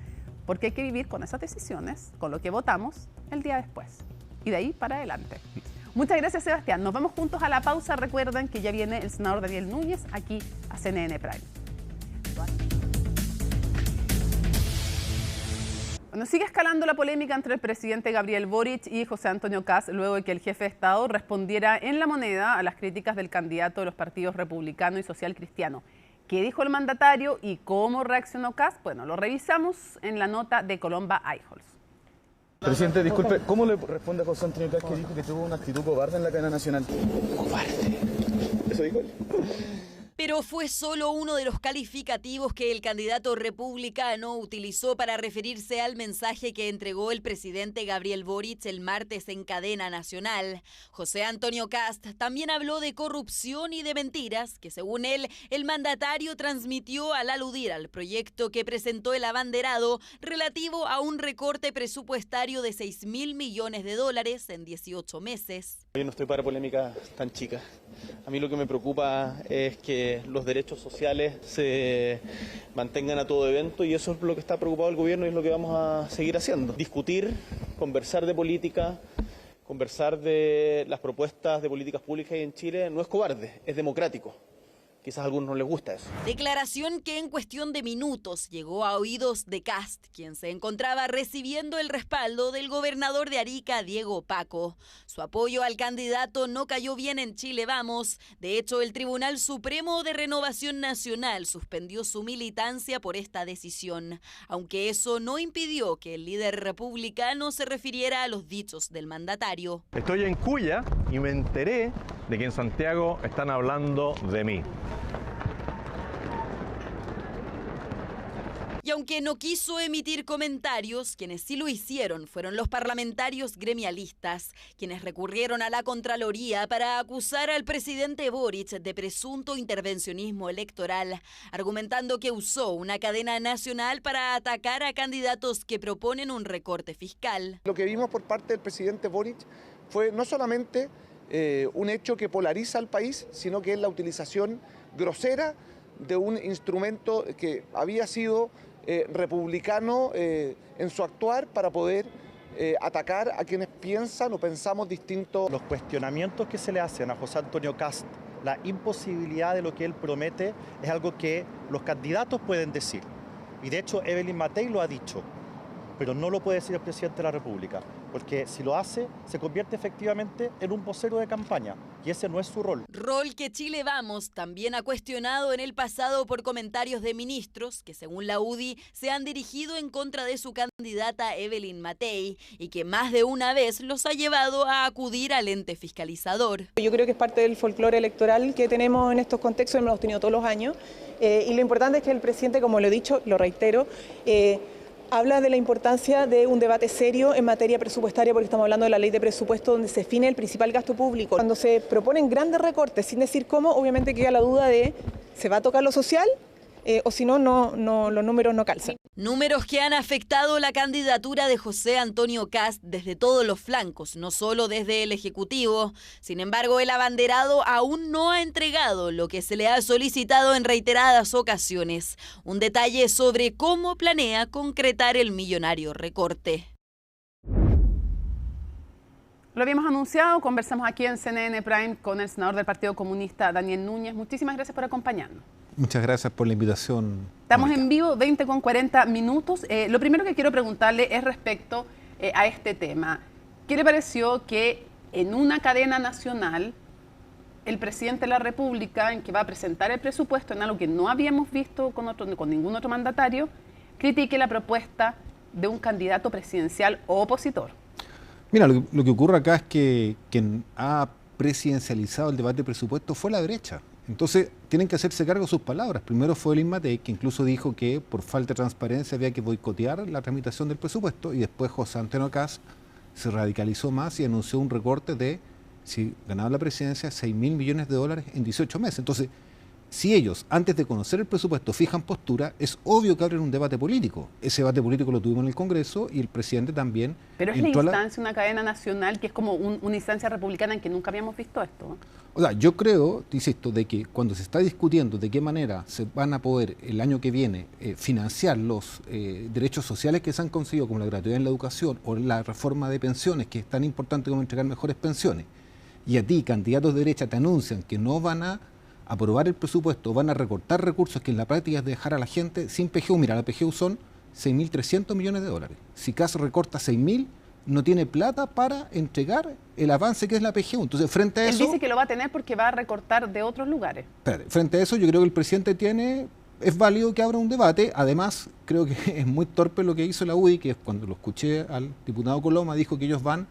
porque hay que vivir con esas decisiones, con lo que votamos, el día después. Y de ahí para adelante. Muchas gracias, Sebastián. Nos vamos juntos a la pausa. Recuerden que ya viene el senador Daniel Núñez aquí a CNN Prime. Bueno, sigue escalando la polémica entre el presidente Gabriel Boric y José Antonio Kast luego de que el jefe de Estado respondiera en La Moneda a las críticas del candidato de los partidos republicano y social cristiano. ¿Qué dijo el mandatario y cómo reaccionó Kast? Bueno, lo revisamos en la nota de Colomba Eichholz. Presidente, disculpe, ¿cómo le responde a José Antonio Kast que dijo que tuvo una actitud cobarde en la cadena nacional? ¿Cobarde? ¿Eso dijo él? Pero fue solo uno de los calificativos que el candidato republicano utilizó para referirse al mensaje que entregó el presidente Gabriel Boric el martes en cadena nacional. José Antonio Kast también habló de corrupción y de mentiras que, según él, el mandatario transmitió al aludir al proyecto que presentó el abanderado relativo a un recorte presupuestario de $6.000 millones en 18 meses. Yo no estoy para polémicas tan chicas. A mí lo que me preocupa es que los derechos sociales se mantengan a todo evento y eso es lo que está preocupado el gobierno y es lo que vamos a seguir haciendo. Discutir, conversar de política, conversar de las propuestas de políticas públicas en Chile no es cobarde, es democrático. Quizás a algunos no les gusta eso. Declaración que en cuestión de minutos llegó a oídos de Kast, quien se encontraba recibiendo el respaldo del gobernador de Arica, Diego Paco. Su apoyo al candidato no cayó bien en Chile Vamos. De hecho, el Tribunal Supremo de Renovación Nacional suspendió su militancia por esta decisión, aunque eso no impidió que el líder republicano se refiriera a los dichos del mandatario. Estoy en Cuya y me enteré de que en Santiago están hablando de mí. Y aunque no quiso emitir comentarios, quienes sí lo hicieron fueron los parlamentarios gremialistas, quienes recurrieron a la Contraloría para acusar al presidente Boric de presunto intervencionismo electoral, argumentando que usó una cadena nacional para atacar a candidatos que proponen un recorte fiscal. Lo que vimos por parte del presidente Boric fue no solamente un hecho que polariza al país, sino que es la utilización grosera de un instrumento que había sido republicano en su actuar para poder atacar a quienes piensan o pensamos distinto. Los cuestionamientos que se le hacen a José Antonio Kast, la imposibilidad de lo que él promete, es algo que los candidatos pueden decir. Y de hecho Evelyn Matei lo ha dicho, pero no lo puede decir el presidente de la República, porque si lo hace, se convierte efectivamente en un vocero de campaña, y ese no es su rol. Rol que Chile Vamos también ha cuestionado en el pasado por comentarios de ministros que, según la UDI, se han dirigido en contra de su candidata Evelyn Matei y que más de una vez los ha llevado a acudir al ente fiscalizador. Yo creo que es parte del folclore electoral que tenemos en estos contextos, hemos tenido todos los años, y lo importante es que el presidente, como lo he dicho, lo reitero, habla de la importancia de un debate serio en materia presupuestaria, porque estamos hablando de la ley de presupuesto donde se define el principal gasto público. Cuando se proponen grandes recortes sin decir cómo, obviamente queda la duda de ¿se va a tocar lo social? O si no, los números no calzan. Números que han afectado la candidatura de José Antonio Kast desde todos los flancos, no solo desde el Ejecutivo. Sin embargo, el abanderado aún no ha entregado lo que se le ha solicitado en reiteradas ocasiones. Un detalle sobre cómo planea concretar el millonario recorte. Lo habíamos anunciado, conversamos aquí en CNN Prime con el senador del Partido Comunista, Daniel Núñez. Muchísimas gracias por acompañarnos. Muchas gracias por la invitación. Estamos en vivo, 20:40. Lo primero que quiero preguntarle es respecto a este tema. ¿Qué le pareció que en una cadena nacional el presidente de la República, en que va a presentar el presupuesto, en algo que no habíamos visto con ningún otro mandatario, critique la propuesta de un candidato presidencial o opositor? Mira, lo que ocurre acá es que quien ha presidencializado el debate de presupuesto fue la derecha. Entonces, tienen que hacerse cargo de sus palabras. Primero fue Evelyn Matei, que incluso dijo que por falta de transparencia había que boicotear la tramitación del presupuesto, y después José Antonio Kast se radicalizó más y anunció un recorte de, si ganaba la presidencia, $6.000 millones en 18 meses. Entonces, si ellos, antes de conocer el presupuesto, fijan postura, es obvio que abren un debate político. Ese debate político lo tuvimos en el Congreso y el presidente también. Pero es la instancia, una cadena nacional, que es como una instancia republicana en que nunca habíamos visto esto, ¿no? O sea, yo creo, insisto, de que cuando se está discutiendo de qué manera se van a poder el año que viene financiar los derechos sociales que se han conseguido, como la gratuidad en la educación o la reforma de pensiones, que es tan importante como entregar mejores pensiones, y a ti, candidatos de derecha, te anuncian que no van a aprobar el presupuesto, van a recortar recursos, que en la práctica es dejar a la gente sin PGU. Mira, la PGU son $6.300 millones. Si Kast recorta 6.000, no tiene plata para entregar el avance que es la PGU. Entonces, frente a eso... Él dice que lo va a tener porque va a recortar de otros lugares. Espérate, frente a eso, yo creo que el presidente es válido que abra un debate. Además, creo que es muy torpe lo que hizo la UDI, que cuando lo escuché al diputado Coloma, dijo que ellos van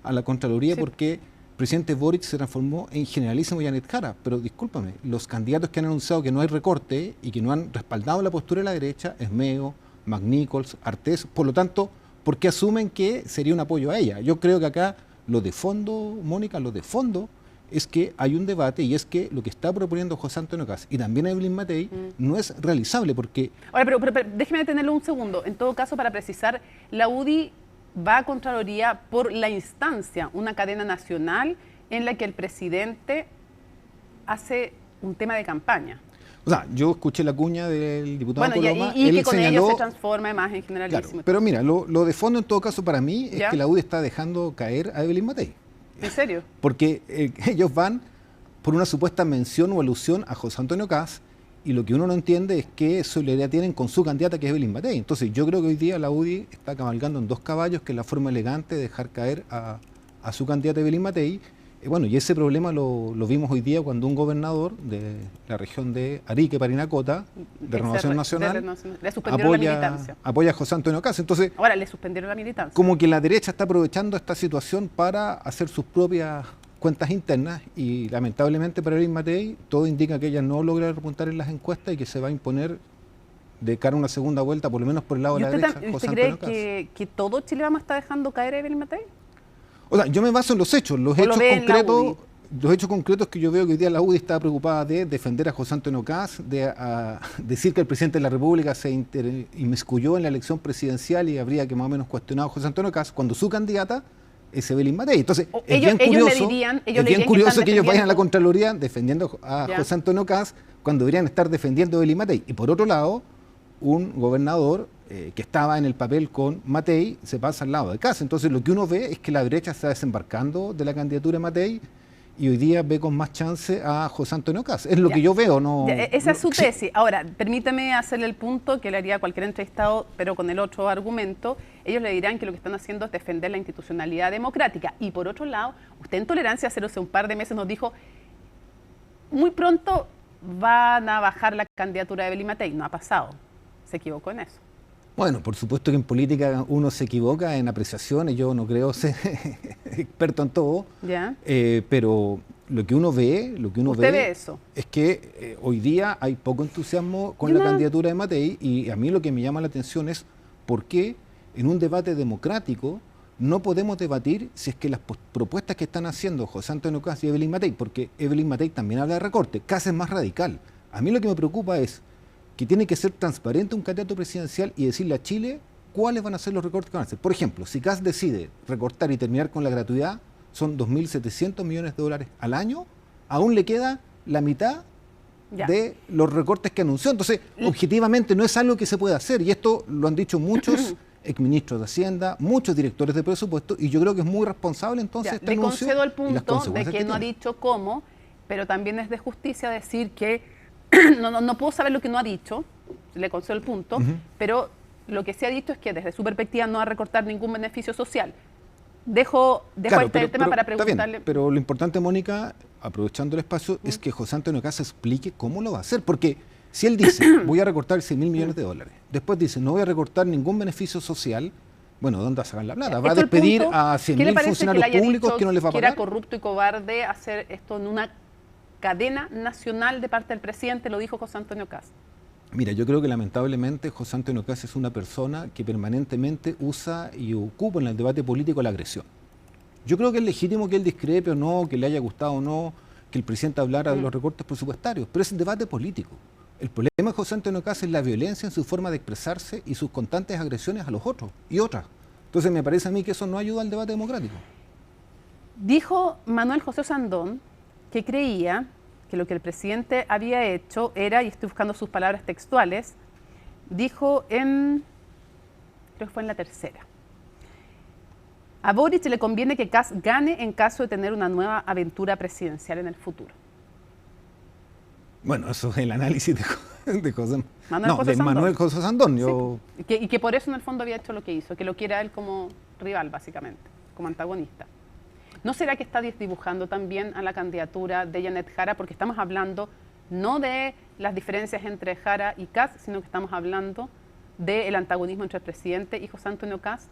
a la Contraloría porque el presidente Boric se transformó en generalísimo Janet Jara. Pero discúlpame, los candidatos que han anunciado que no hay recorte y que no han respaldado la postura de la derecha, Esmeo, McNichols, Artés, por lo tanto, ¿por qué asumen que sería un apoyo a ella? Yo creo que acá lo de fondo, Mónica, lo de fondo es que hay un debate, y es que lo que está proponiendo José Antonio Kast y también Evelyn Matei no es realizable, porque... Ahora, pero déjeme detenerlo un segundo. En todo caso, para precisar, la UDI va a Contraloría por la instancia, una cadena nacional en la que el presidente hace un tema de campaña. O sea, yo escuché la cuña del diputado Coloma. Y él que con señaló, ello se transforma además en generalísimo. Claro, pero mira, lo de fondo en todo caso para mí es que la UDI está dejando caer a Evelyn Matei. ¿En serio? Porque ellos van por una supuesta mención o alusión a José Antonio Kast, y lo que uno no entiende es qué solidaridad tienen con su candidata, que es Evelyn Matei. Entonces yo creo que hoy día la UDI está cabalgando en dos caballos, que es la forma elegante de dejar caer a su candidata Evelyn Matei. Bueno, y ese problema lo vimos hoy día cuando un gobernador de la región de Arique, Parinacota, de Renovación Nacional, le suspendieron la militancia. Apoya a José Antonio Kast. Entonces, ahora le suspendieron la militancia. Como que la derecha está aprovechando esta situación para hacer sus propias cuentas internas, y lamentablemente para Evelyn Matei todo indica que ella no logra repuntar en las encuestas y que se va a imponer de cara a una segunda vuelta, por lo menos por el lado de la derecha. ¿Usted cree que todo Chile Vamos está dejando caer a Evelyn Matei? O sea, yo me baso en los hechos, los hechos concretos que yo veo que hoy día la UDI está preocupada de defender a José Antonio Kast, de decir que el presidente de la República se inmiscuyó en la elección presidencial y habría que más o menos cuestionado a José Antonio Kast cuando su candidata es Evelyn Matei. Entonces, es bien curioso que ellos vayan a la Contraloría defendiendo a José Antonio Kast cuando deberían estar defendiendo a Evelyn Matei. Y por otro lado, un gobernador que estaba en el papel con Matei se pasa al lado de Kast. Entonces lo que uno ve es que la derecha está desembarcando de la candidatura de Matei y hoy día ve con más chance a José Antonio Kast. Es lo que yo veo, ¿no? Esa es su tesis. Ahora, permítame hacerle el punto que le haría a cualquier entrevistado, pero con el otro argumento. Ellos le dirán que lo que están haciendo es defender la institucionalidad democrática. Y por otro lado, usted en Tolerancia Cero hace un par de meses nos dijo, muy pronto van a bajar la candidatura de Evelyn Matei. No ha pasado. ¿Se equivocó en eso? Bueno, por supuesto que en política uno se equivoca en apreciaciones, yo no creo ser experto en todo, pero lo que uno ve, es que hoy día hay poco entusiasmo con la candidatura de Matei, y a mí lo que me llama la atención es por qué en un debate democrático no podemos debatir si es que las propuestas que están haciendo José Antonio Kast y Evelyn Matei, porque Evelyn Matei también habla de recorte, Kast es más radical. A mí lo que me preocupa es que tiene que ser transparente un candidato presidencial y decirle a Chile cuáles van a ser los recortes que van a hacer. Por ejemplo, si Kast decide recortar y terminar con la gratuidad, son 2.700 millones de dólares al año, aún le queda la mitad de los recortes que anunció. Entonces, objetivamente no es algo que se pueda hacer, y esto lo han dicho muchos exministros de Hacienda, muchos directores de presupuesto, y yo creo que es muy responsable entonces este anuncio. Le concedo el punto de que no ha dicho cómo, pero también es de justicia decir que no puedo saber lo que no ha dicho, le concedo el punto, pero lo que sí ha dicho es que desde su perspectiva no va a recortar ningún beneficio social. Dejo el tema para preguntarle. Pero lo importante, Mónica, aprovechando el espacio, es que José Antonio Kast explique cómo lo va a hacer, porque si él dice, voy a recortar 100.000 millones de dólares, después dice, no voy a recortar ningún beneficio social, bueno, ¿dónde va a sacar la plata? ¿Va a despedir a 100.000 funcionarios públicos que no les va a pagar? ¿Que era corrupto y cobarde hacer esto en una cadena nacional de parte del presidente? Lo dijo José Antonio Kast. Mira, yo creo que lamentablemente José Antonio Kast es una persona que permanentemente usa y ocupa en el debate político la agresión. Yo creo que es legítimo que él discrepe o no, que le haya gustado o no, que el presidente hablara de los recortes presupuestarios, pero es un debate político. El problema de José Antonio Kast es la violencia en su forma de expresarse y sus constantes agresiones a los otros y otras. Entonces me parece a mí que eso no ayuda al debate democrático. Dijo Manuel José Sandón que creía que lo que el presidente había hecho era, y estoy buscando sus palabras textuales, dijo creo que fue en la tercera, a Boric le conviene que Kast gane en caso de tener una nueva aventura presidencial en el futuro. Bueno, eso es el análisis de Manuel José Sandón. Y que por eso en el fondo había hecho lo que hizo, que lo quiera él como rival, básicamente, como antagonista. ¿No será que está desdibujando también a la candidatura de Janet Jara? Porque estamos hablando no de las diferencias entre Jara y Kast, sino que estamos hablando del antagonismo entre el presidente y José Antonio Kast.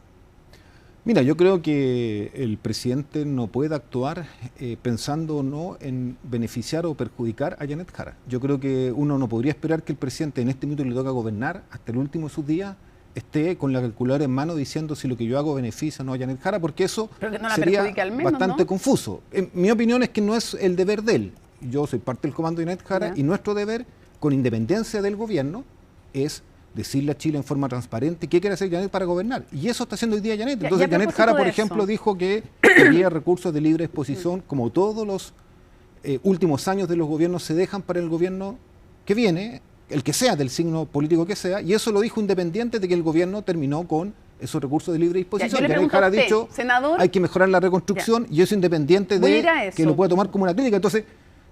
Mira, yo creo que el presidente no puede actuar pensando o no en beneficiar o perjudicar a Janet Jara. Yo creo que uno no podría esperar que el presidente en este minuto le toca gobernar hasta el último de sus días esté con la calculadora en mano diciendo si lo que yo hago beneficia o no a Janet Jara, porque eso sería bastante confuso. Mi opinión es que no es el deber de él. Yo soy parte del comando de Janet Jara y nuestro deber, con independencia del gobierno, es decirle a Chile en forma transparente qué quiere hacer Janet para gobernar. Y eso está haciendo hoy día Janet. Entonces Janet Jara, por ejemplo, dijo que quería recursos de libre disposición, como todos los últimos años de los gobiernos se dejan para el gobierno que viene, el que sea, del signo político que sea, y eso lo dijo independiente de que el gobierno terminó con esos recursos de libre disposición. Janet Jara ha dicho, senador, hay que mejorar la reconstrucción, y eso independiente de que lo pueda tomar como una crítica. Entonces,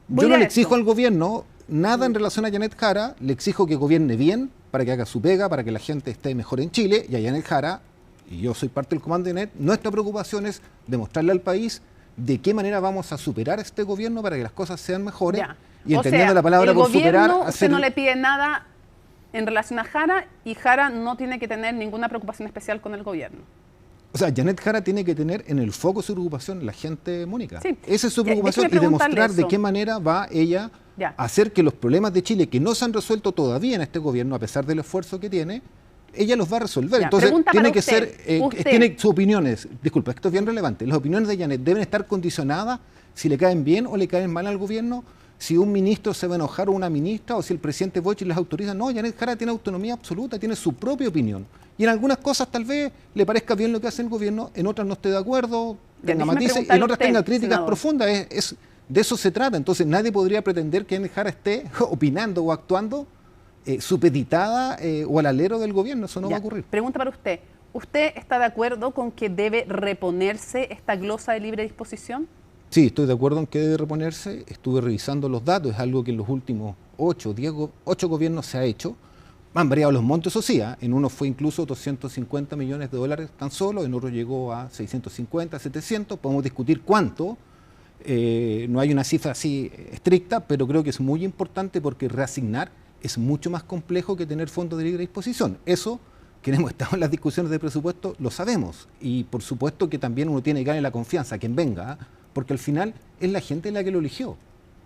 yo no le exijo al gobierno nada en relación a Janet Jara, le exijo que gobierne bien, para que haga su pega, para que la gente esté mejor en Chile, y a Janet Jara, y yo soy parte del comando de Janet, nuestra preocupación es demostrarle al país de qué manera vamos a superar este gobierno para que las cosas sean mejores, y entendiendo la palabra por superar... Usted no le pide nada en relación a Jara, y Jara no tiene que tener ninguna preocupación especial con el gobierno. O sea, Janet Jara tiene que tener en el foco su preocupación la gente, Mónica. Sí. Esa es su preocupación, y demostrar de qué manera va ella a hacer que los problemas de Chile, que no se han resuelto todavía en este gobierno, a pesar del esfuerzo que tiene, ella los va a resolver. Entonces, tiene que ser, tiene sus opiniones, disculpa, esto es bien relevante, las opiniones de Janet deben estar condicionadas si le caen bien o le caen mal al gobierno, si un ministro se va a enojar o una ministra, o si el presidente Boric les autoriza. No, Janet Jara tiene autonomía absoluta, tiene su propia opinión. Y en algunas cosas tal vez le parezca bien lo que hace el gobierno, en otras no esté de acuerdo, tenga matices, y en otras tenga críticas profundas. De eso se trata. Entonces nadie podría pretender que Janet Jara esté opinando o actuando supeditada o al alero del gobierno. Eso no va a ocurrir. Pregunta para usted. ¿Usted está de acuerdo con que debe reponerse esta glosa de libre disposición? Sí, estoy de acuerdo en que debe reponerse. Estuve revisando los datos, es algo que en los últimos 8 gobiernos se ha hecho. Han variado los montos, eso sí, en uno fue incluso 250 millones de dólares tan solo, en otro llegó a 650, 700, podemos discutir cuánto, no hay una cifra así estricta, pero creo que es muy importante porque reasignar es mucho más complejo que tener fondos de libre disposición. Eso, quienes hemos estado en las discusiones de presupuesto, lo sabemos, y por supuesto que también uno tiene que darle la confianza a quien venga, porque al final es la gente la que lo eligió,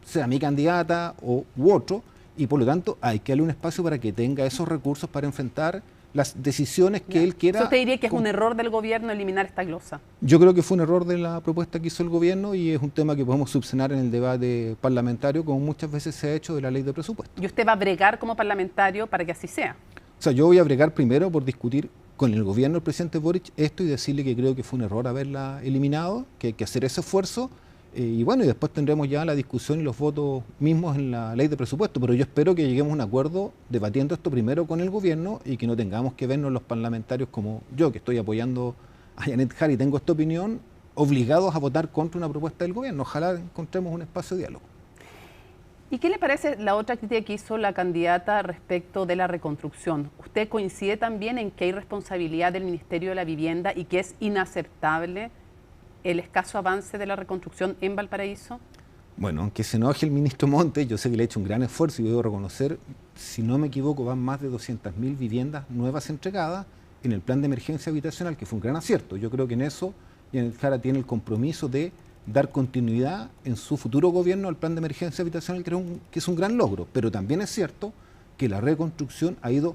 sea mi candidata u otro, y por lo tanto hay que darle un espacio para que tenga esos recursos para enfrentar las decisiones que él quiera. ¿Usted diría que es un error del gobierno eliminar esta glosa? Yo creo que fue un error de la propuesta que hizo el gobierno, y es un tema que podemos subsanar en el debate parlamentario, como muchas veces se ha hecho de la ley de presupuesto. ¿Y usted va a bregar como parlamentario para que así sea? O sea, yo voy a bregar primero por discutir con el gobierno del presidente Boric esto y decirle que creo que fue un error haberla eliminado, que hay que hacer ese esfuerzo. Y bueno, y después tendremos ya la discusión y los votos mismos en la ley de presupuesto, pero yo espero que lleguemos a un acuerdo debatiendo esto primero con el gobierno y que no tengamos que vernos los parlamentarios como yo, que estoy apoyando a Janet Jara y tengo esta opinión, obligados a votar contra una propuesta del gobierno. Ojalá encontremos un espacio de diálogo. ¿Y qué le parece la otra crítica que hizo la candidata respecto de la reconstrucción? ¿Usted coincide también en que hay responsabilidad del Ministerio de la Vivienda y que es inaceptable el escaso avance de la reconstrucción en Valparaíso? Bueno, aunque se enoje el ministro Montes, yo sé que le ha hecho un gran esfuerzo y debo reconocer, si no me equivoco, van más de 200.000 viviendas nuevas entregadas en el plan de emergencia habitacional, que fue un gran acierto. Yo creo que en eso Janet Jara tiene el compromiso de dar continuidad en su futuro gobierno al plan de emergencia habitacional, que es un gran logro. Pero también es cierto que la reconstrucción ha ido,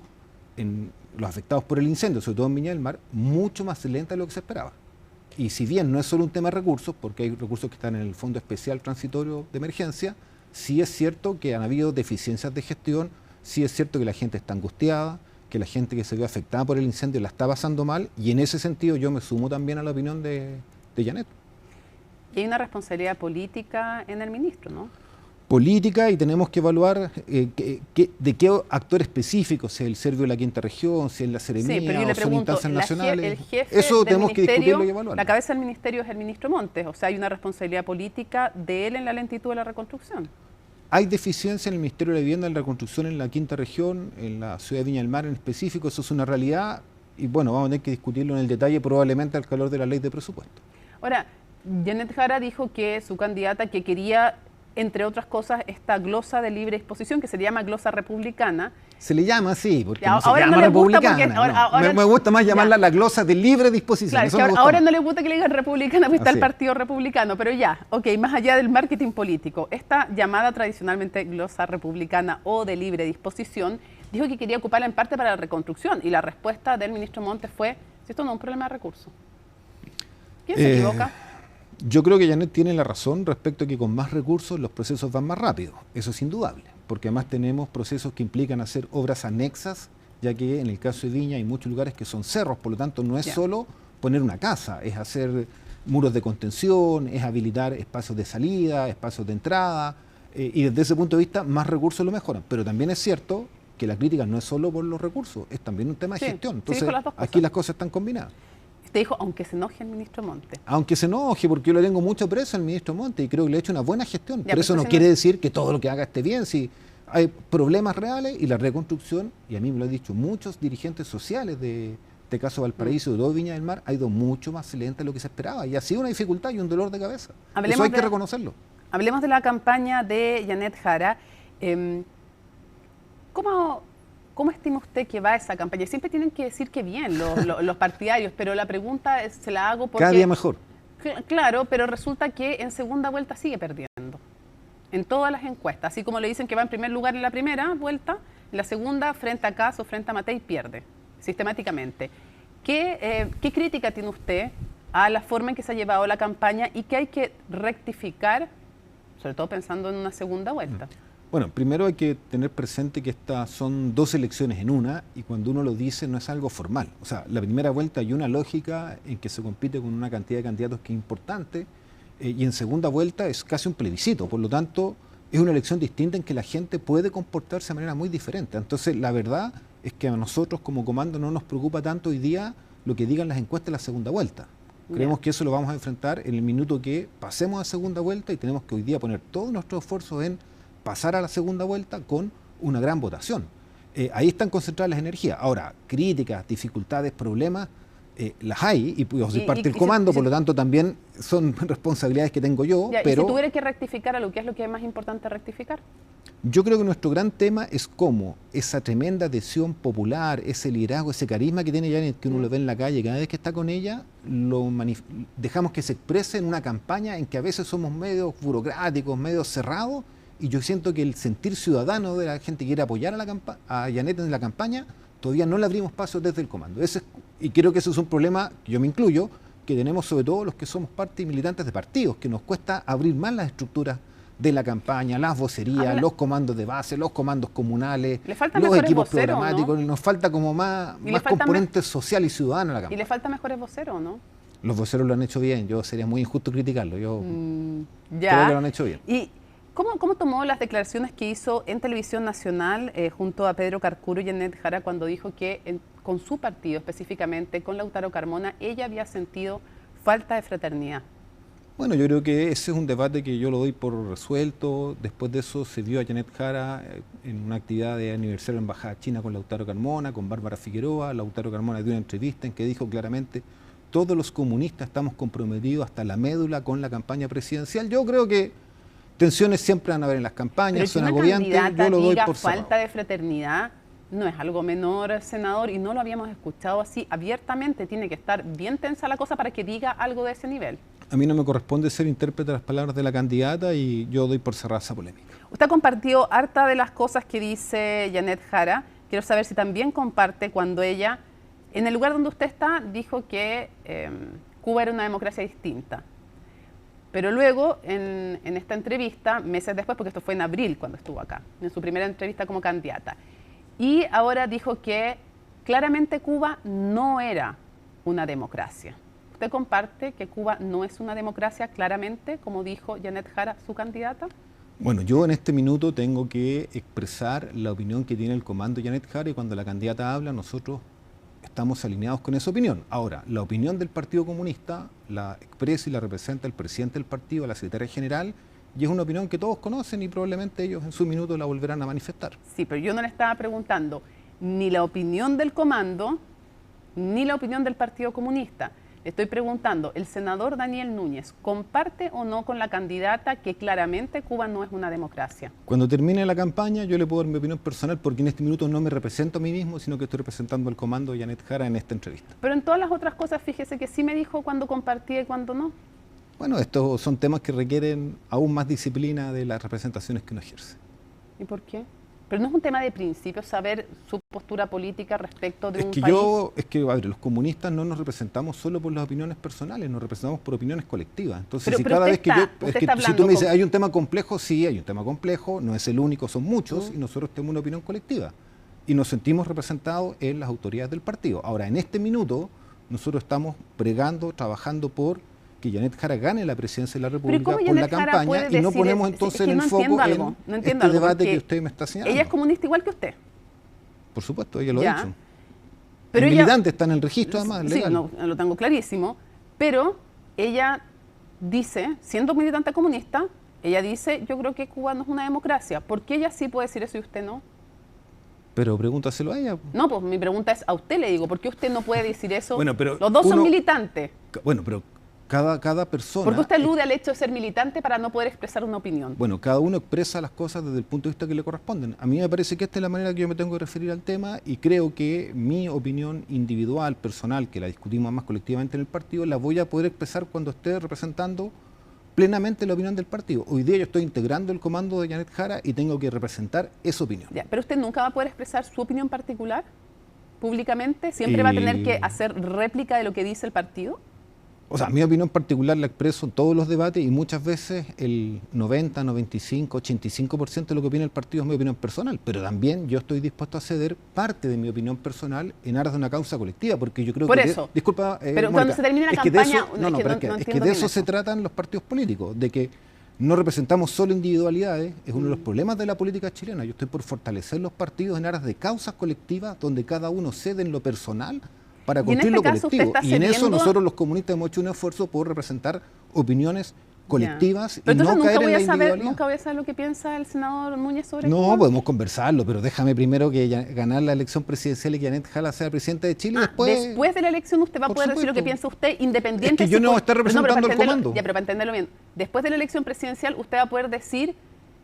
en los afectados por el incendio, sobre todo en Viña del Mar, mucho más lenta de lo que se esperaba. Y si bien no es solo un tema de recursos, porque hay recursos que están en el Fondo Especial Transitorio de Emergencia, sí es cierto que han habido deficiencias de gestión, sí es cierto que la gente está angustiada, que la gente que se vio afectada por el incendio la está pasando mal, y en ese sentido yo me sumo también a la opinión de Janet. Y hay una responsabilidad política en el ministro, ¿no? Política, y tenemos que evaluar de qué actor específico, si es el Servio de la Quinta Región, si es la Seremía o son instancias nacionales. Eso tenemos que discutirlo y evaluarlo. La cabeza del ministerio es el ministro Montes, o sea, hay una responsabilidad política de él en la lentitud de la reconstrucción. Hay deficiencia en el Ministerio de la Vivienda en la reconstrucción en la Quinta Región, en la ciudad de Viña del Mar en específico, eso es una realidad, y bueno, vamos a tener que discutirlo en el detalle probablemente al calor de la ley de presupuesto. Ahora, Janet Jara dijo que su candidata que quería, entre otras cosas, esta glosa de libre disposición, que se llama glosa republicana. Se le llama así, porque ya, no se llama republicana. Me gusta más llamarla la glosa de libre disposición. Claro, ahora no le gusta que le digan republicana, porque está el Partido Republicano, pero ya, ok, más allá del marketing político, esta llamada tradicionalmente glosa republicana o de libre disposición, dijo que quería ocuparla en parte para la reconstrucción, y la respuesta del ministro Montes fue, si esto no es un problema de recursos. ¿Quién se equivoca? Yo creo que Janet tiene la razón respecto a que con más recursos los procesos van más rápido, eso es indudable, porque además tenemos procesos que implican hacer obras anexas ya que en el caso de Viña hay muchos lugares que son cerros, por lo tanto no es solo poner una casa, es hacer muros de contención, es habilitar espacios de salida, espacios de entrada, y desde ese punto de vista más recursos lo mejoran. Pero también es cierto que la crítica no es solo por los recursos, es también un tema de gestión. Entonces, aquí las cosas están combinadas. Usted dijo, aunque se enoje el ministro Monte. Aunque se enoje, porque yo le tengo mucho aprecio al ministro Monte y creo que le ha hecho una buena gestión. Pero eso no quiere decir que todo lo que haga esté bien. Si hay problemas reales y la reconstrucción, y a mí me lo han dicho muchos dirigentes sociales de caso Valparaíso, de todo Viña del Mar, ha ido mucho más excelente de lo que se esperaba. Y ha sido una dificultad y un dolor de cabeza. Eso hay que reconocerlo. Hablemos de la campaña de Janet Jara. ¿Cómo estima usted que va esa campaña? Siempre tienen que decir que bien los partidarios, pero la pregunta se la hago porque... Cada día mejor. Claro, pero resulta que en segunda vuelta sigue perdiendo. En todas las encuestas. Así como le dicen que va en primer lugar en la primera vuelta, en la segunda, frente a Kass o frente a Matei, pierde sistemáticamente. ¿Qué crítica tiene usted a la forma en que se ha llevado la campaña y qué hay que rectificar, sobre todo pensando en una segunda vuelta? Bueno, primero hay que tener presente que estas son dos elecciones en una y cuando uno lo dice no es algo formal. O sea, la primera vuelta hay una lógica en que se compite con una cantidad de candidatos que es importante y en segunda vuelta es casi un plebiscito. Por lo tanto, es una elección distinta en que la gente puede comportarse de manera muy diferente. Entonces, la verdad es que a nosotros como comando no nos preocupa tanto hoy día lo que digan las encuestas en la segunda vuelta. Creemos que eso lo vamos a enfrentar en el minuto que pasemos a segunda vuelta y tenemos que hoy día poner todos nuestros esfuerzos en pasar a la segunda vuelta con una gran votación. Ahí están concentradas las energías. Ahora, críticas, dificultades, problemas, las hay, y yo soy parte del comando, por lo tanto también son responsabilidades que tengo yo. Pero ¿y si tuviera que rectificar algo, qué es lo que es más importante rectificar? Yo creo que nuestro gran tema es cómo esa tremenda adhesión popular, ese liderazgo, ese carisma que tiene Janet, que uno lo ve en la calle, cada vez que está con ella, dejamos que se exprese en una campaña en que a veces somos medios burocráticos, medios cerrados, y yo siento que el sentir ciudadano de la gente que quiere apoyar a Janet en la campaña, todavía no le abrimos paso desde el comando. Y creo que ese es un problema, que yo me incluyo, que tenemos sobre todo los que somos parte y militantes de partidos, que nos cuesta abrir más las estructuras de la campaña, las vocerías, los comandos de base, los comandos comunales, los equipos programáticos, ¿no? Nos falta como más componente social y ciudadano a la campaña. ¿Y le falta mejores voceros, no? Los voceros lo han hecho bien, yo sería muy injusto criticarlo, yo creo que lo han hecho bien. ¿Y cómo tomó las declaraciones que hizo en Televisión Nacional junto a Pedro Carcuro y Janet Jara cuando dijo que con su partido específicamente, con Lautaro Carmona, ella había sentido falta de fraternidad? Bueno, yo creo que ese es un debate que yo lo doy por resuelto. Después de eso se vio a Janet Jara en una actividad de aniversario de la Embajada China con Lautaro Carmona, con Bárbara Figueroa. Lautaro Carmona dio una entrevista en que dijo claramente: todos los comunistas estamos comprometidos hasta la médula con la campaña presidencial. Yo creo que tensiones siempre van a haber en las campañas, son agobiantes, yo lo doy por cerrado. Falta de fraternidad no es algo menor, senador, y no lo habíamos escuchado así abiertamente. Tiene que estar bien tensa la cosa para que diga algo de ese nivel. A mí no me corresponde ser intérprete de las palabras de la candidata y yo doy por cerrada esa polémica. Usted ha compartido harta de las cosas que dice Janet Jara. Quiero saber si también comparte cuando ella, en el lugar donde usted está, dijo que Cuba era una democracia distinta. Pero luego, en esta entrevista, meses después, porque esto fue en abril cuando estuvo acá, en su primera entrevista como candidata, y ahora dijo que claramente Cuba no era una democracia. ¿Usted comparte que Cuba no es una democracia claramente, como dijo Janet Jara, su candidata? Bueno, yo en este minuto tengo que expresar la opinión que tiene el comando Janet Jara y cuando la candidata habla, nosotros estamos alineados con esa opinión. Ahora, la opinión del Partido Comunista la expresa y la representa el presidente del partido, la secretaria general, y es una opinión que todos conocen y probablemente ellos en su minuto la volverán a manifestar. Sí, pero yo no le estaba preguntando ni la opinión del comando, ni la opinión del Partido Comunista. Le estoy preguntando, ¿el senador Daniel Núñez comparte o no con la candidata que claramente Cuba no es una democracia? Cuando termine la campaña yo le puedo dar mi opinión personal porque en este minuto no me represento a mí mismo, sino que estoy representando al comando de Janet Jara en esta entrevista. Pero en todas las otras cosas, fíjese que sí me dijo cuándo compartía y cuándo no. Bueno, estos son temas que requieren aún más disciplina de las representaciones que uno ejerce. ¿Y por qué? Pero no es un tema de principio saber su postura política respecto de un país. Es que, a ver, los comunistas no nos representamos solo por las opiniones personales, nos representamos por opiniones colectivas. Entonces, si cada vez que si tú me dices, hay un tema complejo, sí, hay un tema complejo, no es el único, son muchos, y nosotros tenemos una opinión colectiva. y nos sentimos representados en las autoridades del partido. Ahora, en este minuto, nosotros estamos bregando, trabajando por que Janet Jara gane la presidencia de la República por la campaña y no ponemos entonces el foco en este debate que usted me está señalando. Ella es comunista igual que usted. Por supuesto, ella lo ha dicho. Pero el militante está en el registro, además, legal. Sí, no, lo tengo clarísimo, pero ella dice, siendo militante comunista, ella dice, yo creo que Cuba no es una democracia. ¿Por qué ella sí puede decir eso y usted no? Pero pregúntaselo a ella. No, pues mi pregunta es a usted, le digo, ¿por qué usted no puede decir eso? Bueno, pero los dos son militantes. Bueno, pero cada persona... ¿Por qué usted alude al hecho de ser militante para no poder expresar una opinión? Bueno, cada uno expresa las cosas desde el punto de vista que le corresponden. A mí me parece que esta es la manera que yo me tengo que referir al tema y creo que mi opinión individual, personal, que la discutimos más colectivamente en el partido, la voy a poder expresar cuando esté representando plenamente la opinión del partido. Hoy día yo estoy integrando el comando de Janet Jara y tengo que representar esa opinión. Ya, pero usted nunca va a poder expresar su opinión particular públicamente, siempre va a tener que hacer réplica de lo que dice el partido. O sea, mi opinión particular la expreso en todos los debates y muchas veces el 90, 95, 85% de lo que opina el partido es mi opinión personal, pero también yo estoy dispuesto a ceder parte de mi opinión personal en aras de una causa colectiva, porque yo creo Por que... eso. Disculpa, pero Mónica, cuando se termine la campaña... Es que de eso se tratan los partidos políticos, de que no representamos solo individualidades, es uno de los problemas de la política chilena. Yo estoy por fortalecer los partidos en aras de causas colectivas donde cada uno cede en lo personal para construir lo colectivo. Y en eso nosotros los comunistas hemos hecho un esfuerzo por representar opiniones colectivas y no caer en la individualidad. ¿Nunca voy a saber lo que piensa el senador Núñez sobre esto? No, podemos conversarlo, pero déjame primero que ganar la elección presidencial y que Janet Jara sea presidenta de Chile. Después de la elección usted va a poder decir lo que piensa usted, independiente... Es que yo no voy a estar representando el comando. Ya, pero para entenderlo bien, después de la elección presidencial usted va a poder decir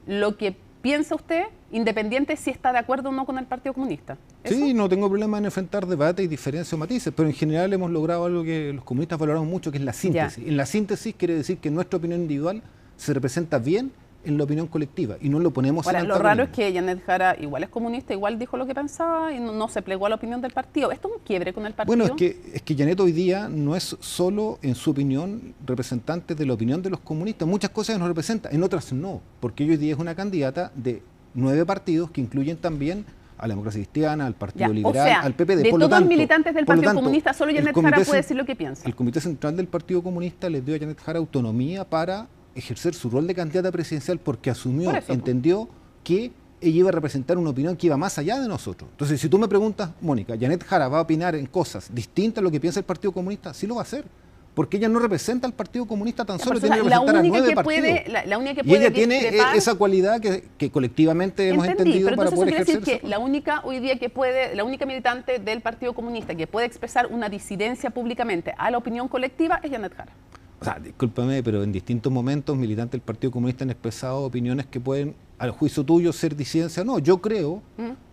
lo que piensa usted, independiente si está de acuerdo o no con el Partido Comunista. ¿Eso? Sí, no tengo problema en enfrentar debates y diferencias o matices, pero en general hemos logrado algo que los comunistas valoramos mucho, que es la síntesis. Ya. En la síntesis quiere decir que nuestra opinión individual se representa bien en la opinión colectiva y no lo ponemos Ahora, en lo raro es que Janet Jara igual es comunista, igual dijo lo que pensaba y no se plegó a la opinión del partido. ¿Esto es un quiebre con el partido? Bueno, es que Janet hoy día no es solo en su opinión representante de la opinión de los comunistas. Muchas cosas nos representa, en otras no, porque hoy día es una candidata de 9 partidos que incluyen también a la Democracia Cristiana, al Partido Liberal, al PPD. De todos los militantes del Partido Comunista, solo Janet Jara puede decir lo que piensa. El Comité Central del Partido Comunista les dio a Janet Jara autonomía para ejercer su rol de candidata presidencial porque asumió, entendió que ella iba a representar una opinión que iba más allá de nosotros. Entonces, si tú me preguntas, Mónica, ¿Janet Jara va a opinar en cosas distintas a lo que piensa el Partido Comunista? Sí lo va a hacer. Porque ella no representa al Partido Comunista tan solo, tiene que representar a 9 partidos. La única que y ella tiene esa cualidad que colectivamente hemos entendido pero para poder ejercer. Decir que la única hoy día que puede, la única militante del Partido Comunista que puede expresar una disidencia públicamente a la opinión colectiva es Janet Jara. O sea, discúlpame, pero en distintos momentos militantes del Partido Comunista han expresado opiniones que pueden, al juicio tuyo, ser disidencia o no. Yo creo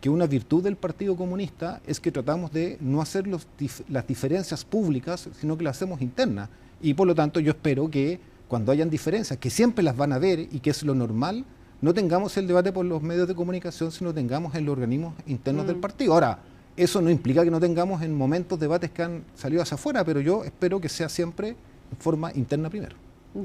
que una virtud del Partido Comunista es que tratamos de no hacer las diferencias públicas, sino que las hacemos internas. Y por lo tanto yo espero que cuando hayan diferencias, que siempre las van a haber y que es lo normal, no tengamos el debate por los medios de comunicación, sino tengamos en los organismos internos del partido. Ahora, eso no implica que no tengamos en momentos debates que han salido hacia afuera, pero yo espero que sea siempre en forma interna primero.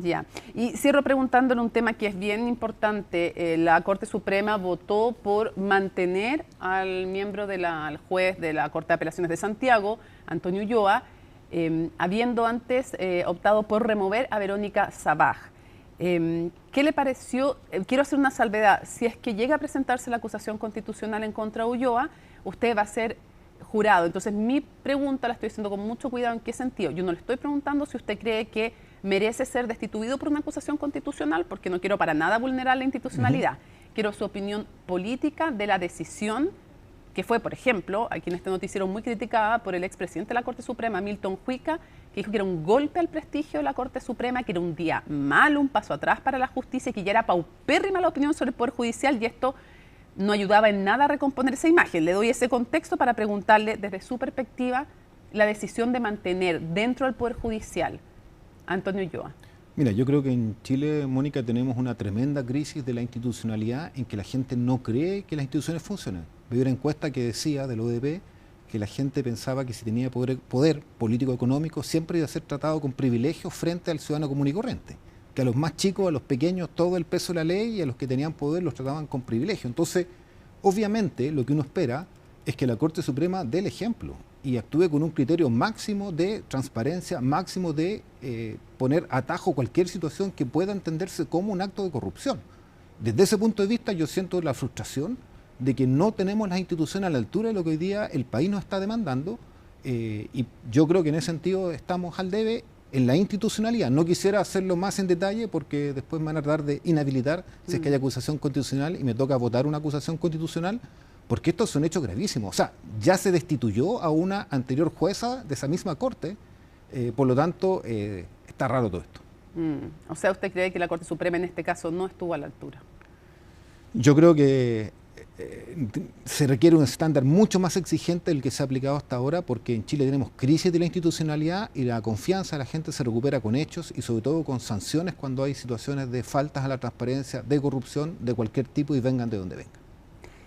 Ya, y cierro preguntándole un tema que es bien importante. La Corte Suprema votó por mantener al miembro al juez de la Corte de Apelaciones de Santiago, Antonio Ulloa, habiendo antes optado por remover a Verónica Sabaj. ¿Qué le pareció? Quiero hacer una salvedad. Si es que llega a presentarse la acusación constitucional en contra de Ulloa, usted va a ser jurado. Entonces, mi pregunta la estoy haciendo con mucho cuidado. ¿En qué sentido? Yo no le estoy preguntando si usted cree que merece ser destituido por una acusación constitucional, porque no quiero para nada vulnerar la institucionalidad. Quiero su opinión política de la decisión que fue, por ejemplo, aquí en este noticiero muy criticada por el expresidente de la Corte Suprema, Milton Huica, que dijo que era un golpe al prestigio de la Corte Suprema, que era un día malo, un paso atrás para la justicia, que ya era paupérrima la opinión sobre el Poder Judicial y esto no ayudaba en nada a recomponer esa imagen. Le doy ese contexto para preguntarle desde su perspectiva la decisión de mantener dentro del Poder Judicial a Antonio Ulloa. Mira, yo creo que en Chile, Mónica, tenemos una tremenda crisis de la institucionalidad en que la gente no cree que las instituciones funcionen. Vi una encuesta que decía del ODP que la gente pensaba que si tenía poder político-económico siempre iba a ser tratado con privilegios frente al ciudadano común y corriente. Que a los más chicos, a los pequeños, todo el peso de la ley y a los que tenían poder los trataban con privilegio. Entonces, obviamente, lo que uno espera es que la Corte Suprema dé el ejemplo y actúe con un criterio máximo de transparencia, máximo de poner atajo a cualquier situación que pueda entenderse como un acto de corrupción. Desde ese punto de vista yo siento la frustración de que no tenemos las instituciones a la altura de lo que hoy día el país nos está demandando, y yo creo que en ese sentido estamos al debe en la institucionalidad. No quisiera hacerlo más en detalle porque después me van a tratar de inhabilitar si es que hay acusación constitucional y me toca votar una acusación constitucional, porque estos son hechos gravísimos. O sea, ya se destituyó a una anterior jueza de esa misma corte, por lo tanto, está raro todo esto. O sea, ¿usted cree que la Corte Suprema en este caso no estuvo a la altura? Yo creo que se requiere un estándar mucho más exigente del que se ha aplicado hasta ahora, porque en Chile tenemos crisis de la institucionalidad y la confianza de la gente se recupera con hechos y sobre todo con sanciones cuando hay situaciones de faltas a la transparencia, de corrupción, de cualquier tipo y vengan de donde vengan.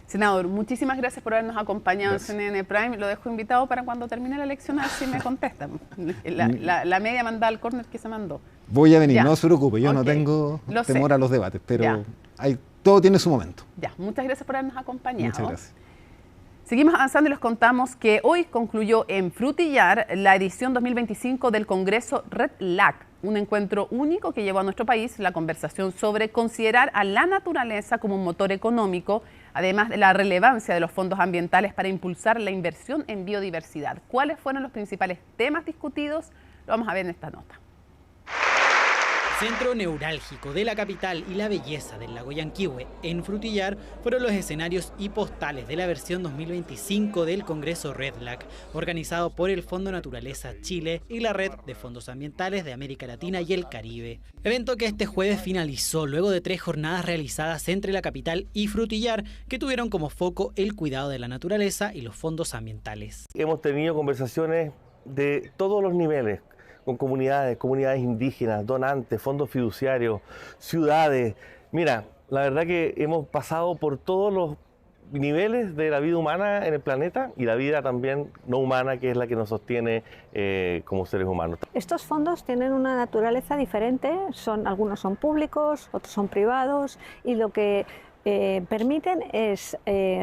Senador, muchísimas gracias por habernos acompañado en CNN Prime. Lo dejo invitado para cuando termine la elección a ver si me contestan. La media mandada al córner que se mandó. Voy a venir, no se preocupe, yo no tengo temor a los debates, pero todo tiene su momento. Ya, muchas gracias por habernos acompañado. Muchas gracias. Seguimos avanzando y les contamos que hoy concluyó en Frutillar la edición 2025 del Congreso REDLAC, un encuentro único que llevó a nuestro país la conversación sobre considerar a la naturaleza como un motor económico, además de la relevancia de los fondos ambientales para impulsar la inversión en biodiversidad. ¿Cuáles fueron los principales temas discutidos? Lo vamos a ver en esta nota. Centro neurálgico de la capital y la belleza del lago Yanquihue en Frutillar fueron los escenarios y postales de la versión 2025 del Congreso REDLAC, organizado por el Fondo Naturaleza Chile y la Red de Fondos Ambientales de América Latina y el Caribe. Evento que este jueves finalizó luego de 3 jornadas realizadas entre la capital y Frutillar, que tuvieron como foco el cuidado de la naturaleza y los fondos ambientales. Hemos tenido conversaciones de todos los niveles, con comunidades indígenas, donantes, fondos fiduciarios, ciudades. Mira, la verdad que hemos pasado por todos los niveles de la vida humana en el planeta y la vida también no humana, que es la que nos sostiene como seres humanos. Estos fondos tienen una naturaleza diferente, algunos son públicos, otros son privados, y lo que permiten es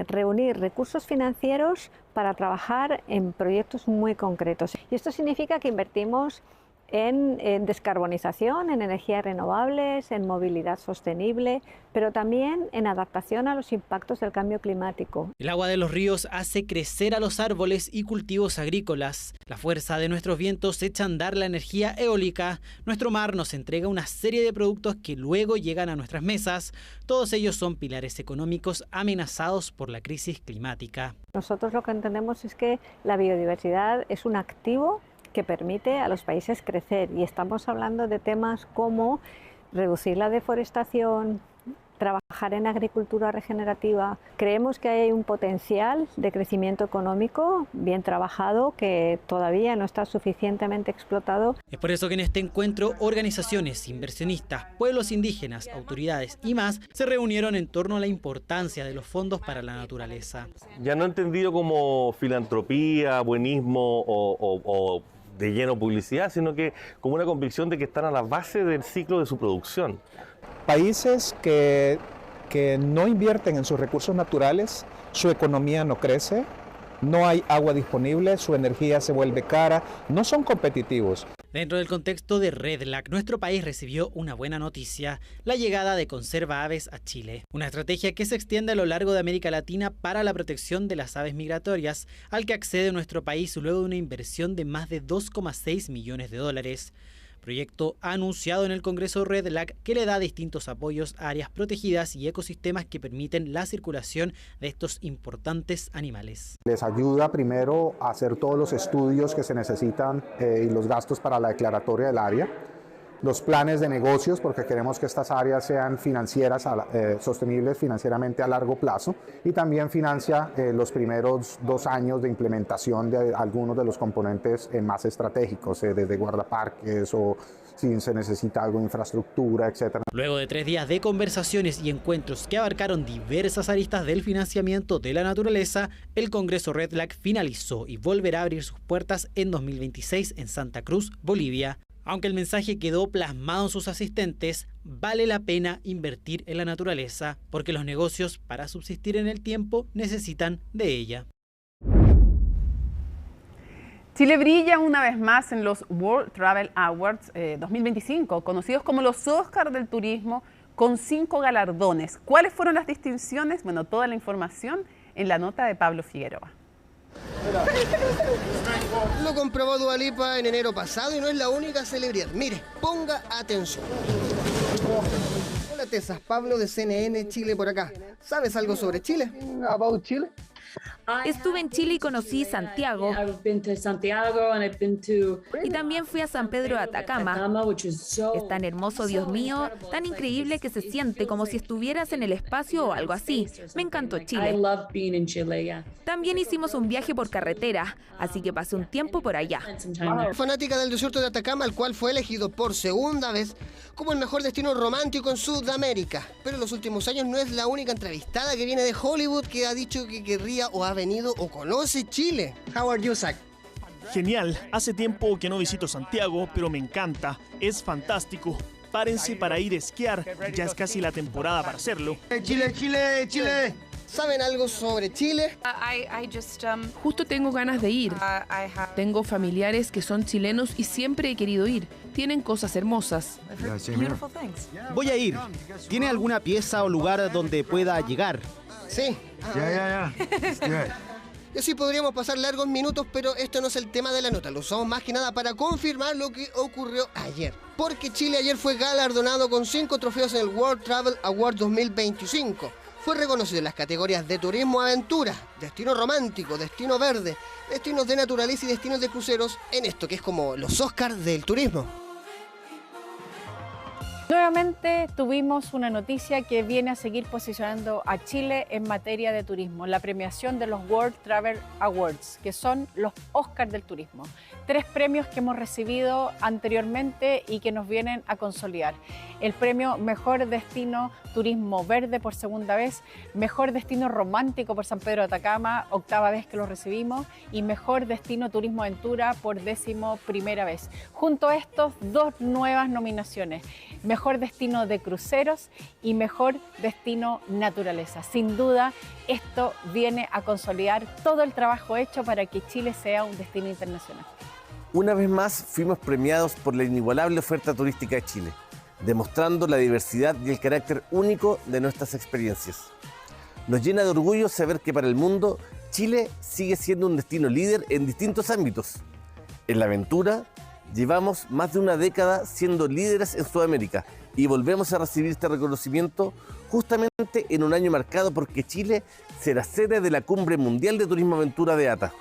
reunir recursos financieros para trabajar en proyectos muy concretos. Y esto significa que invertimos en descarbonización, en energías renovables, en movilidad sostenible, pero también en adaptación a los impactos del cambio climático. El agua de los ríos hace crecer a los árboles y cultivos agrícolas. La fuerza de nuestros vientos echa a andar la energía eólica. Nuestro mar nos entrega una serie de productos que luego llegan a nuestras mesas. Todos ellos son pilares económicos amenazados por la crisis climática. Nosotros lo que entendemos es que la biodiversidad es un activo que permite a los países crecer, y estamos hablando de temas como reducir la deforestación, trabajar en agricultura regenerativa. Creemos que hay un potencial de crecimiento económico bien trabajado que todavía no está suficientemente explotado. Es por eso que en este encuentro organizaciones, inversionistas, pueblos indígenas, autoridades y más se reunieron en torno a la importancia de los fondos para la naturaleza. Ya no entendido como filantropía, buenismo o de lleno publicidad, sino que como una convicción de que están a la base del ciclo de su producción. Países que no invierten en sus recursos naturales, su economía no crece, no hay agua disponible, su energía se vuelve cara, no son competitivos. Dentro del contexto de REDLAC, nuestro país recibió una buena noticia: la llegada de Conserva Aves a Chile. Una estrategia que se extiende a lo largo de América Latina para la protección de las aves migratorias, al que accede nuestro país luego de una inversión de más de 2,6 millones de dólares. Proyecto anunciado en el Congreso REDLAC que le da distintos apoyos a áreas protegidas y ecosistemas que permiten la circulación de estos importantes animales. Les ayuda primero a hacer todos los estudios que se necesitan y los gastos para la declaratoria del área, los planes de negocios, porque queremos que estas áreas sean financieras, sostenibles financieramente a largo plazo, y también financia los primeros 2 años de implementación de algunos de los componentes más estratégicos, desde guardaparques o si se necesita algo de infraestructura, etc. Luego de 3 días de conversaciones y encuentros que abarcaron diversas aristas del financiamiento de la naturaleza, el Congreso REDLAC finalizó y volverá a abrir sus puertas en 2026 en Santa Cruz, Bolivia. Aunque el mensaje quedó plasmado en sus asistentes, vale la pena invertir en la naturaleza, porque los negocios, para subsistir en el tiempo, necesitan de ella. Chile brilla una vez más en los World Travel Awards 2025, conocidos como los Oscars del turismo, con 5 galardones. ¿Cuáles fueron las distinciones? Bueno, toda la información en la nota de Pablo Figueroa. Lo comprobó Dua Lipa en enero pasado y no es la única celebridad. Mire, ponga atención. Hola Tessas, Pablo de CNN Chile por acá. ¿Sabes algo sobre Chile? About Chile? Estuve en Chile y conocí Santiago. Y también fui a San Pedro de Atacama. Es tan hermoso, Dios mío, tan increíble que se siente como si estuvieras en el espacio o algo así. Me encantó Chile. También hicimos un viaje por carretera, así que pasé un tiempo por allá. Fanática del desierto de Atacama, el cual fue elegido por segunda vez como el mejor destino romántico en Sudamérica. Pero en los últimos años no es la única entrevistada que viene de Hollywood que ha dicho que querría o ha venido o conoce Chile. How are you, Zach? Genial. Hace tiempo que no visito Santiago, pero me encanta. Es fantástico. Párense para ir a esquiar. Ya es casi la temporada para hacerlo. Chile, Chile, Chile. ¿Saben algo sobre Chile? Justo tengo ganas de ir. Tengo familiares que son chilenos y siempre he querido ir. Tienen cosas hermosas. Voy a ir. ¿Tiene alguna pieza o lugar donde pueda llegar? Sí. Y así podríamos pasar largos minutos, pero esto no es el tema de la nota. Lo usamos más que nada para confirmar lo que ocurrió ayer. Porque Chile ayer fue galardonado con 5 trofeos en el World Travel Award 2025. Fue reconocido en las categorías de turismo aventura, destino romántico, destino verde, destinos de naturaleza y destinos de cruceros, en esto que es como los Oscars del turismo. Nuevamente tuvimos una noticia que viene a seguir posicionando a Chile en materia de turismo, la premiación de los World Travel Awards, que son los Oscars del turismo. 3 premios que hemos recibido anteriormente y que nos vienen a consolidar. El premio Mejor Destino Turismo Verde por segunda vez, Mejor Destino Romántico por San Pedro de Atacama, 8ª vez que lo recibimos, y Mejor Destino Turismo Aventura por 11ª vez. Junto a estos, 2 nuevas nominaciones, Mejor Destino de Cruceros y Mejor Destino Naturaleza. Sin duda, esto viene a consolidar todo el trabajo hecho para que Chile sea un destino internacional. Una vez más fuimos premiados por la inigualable oferta turística de Chile, demostrando la diversidad y el carácter único de nuestras experiencias. Nos llena de orgullo saber que para el mundo, Chile sigue siendo un destino líder en distintos ámbitos. En la aventura, llevamos más de una década siendo líderes en Sudamérica y volvemos a recibir este reconocimiento justamente en un año marcado porque Chile será sede de la Cumbre Mundial de Turismo Aventura de ATA.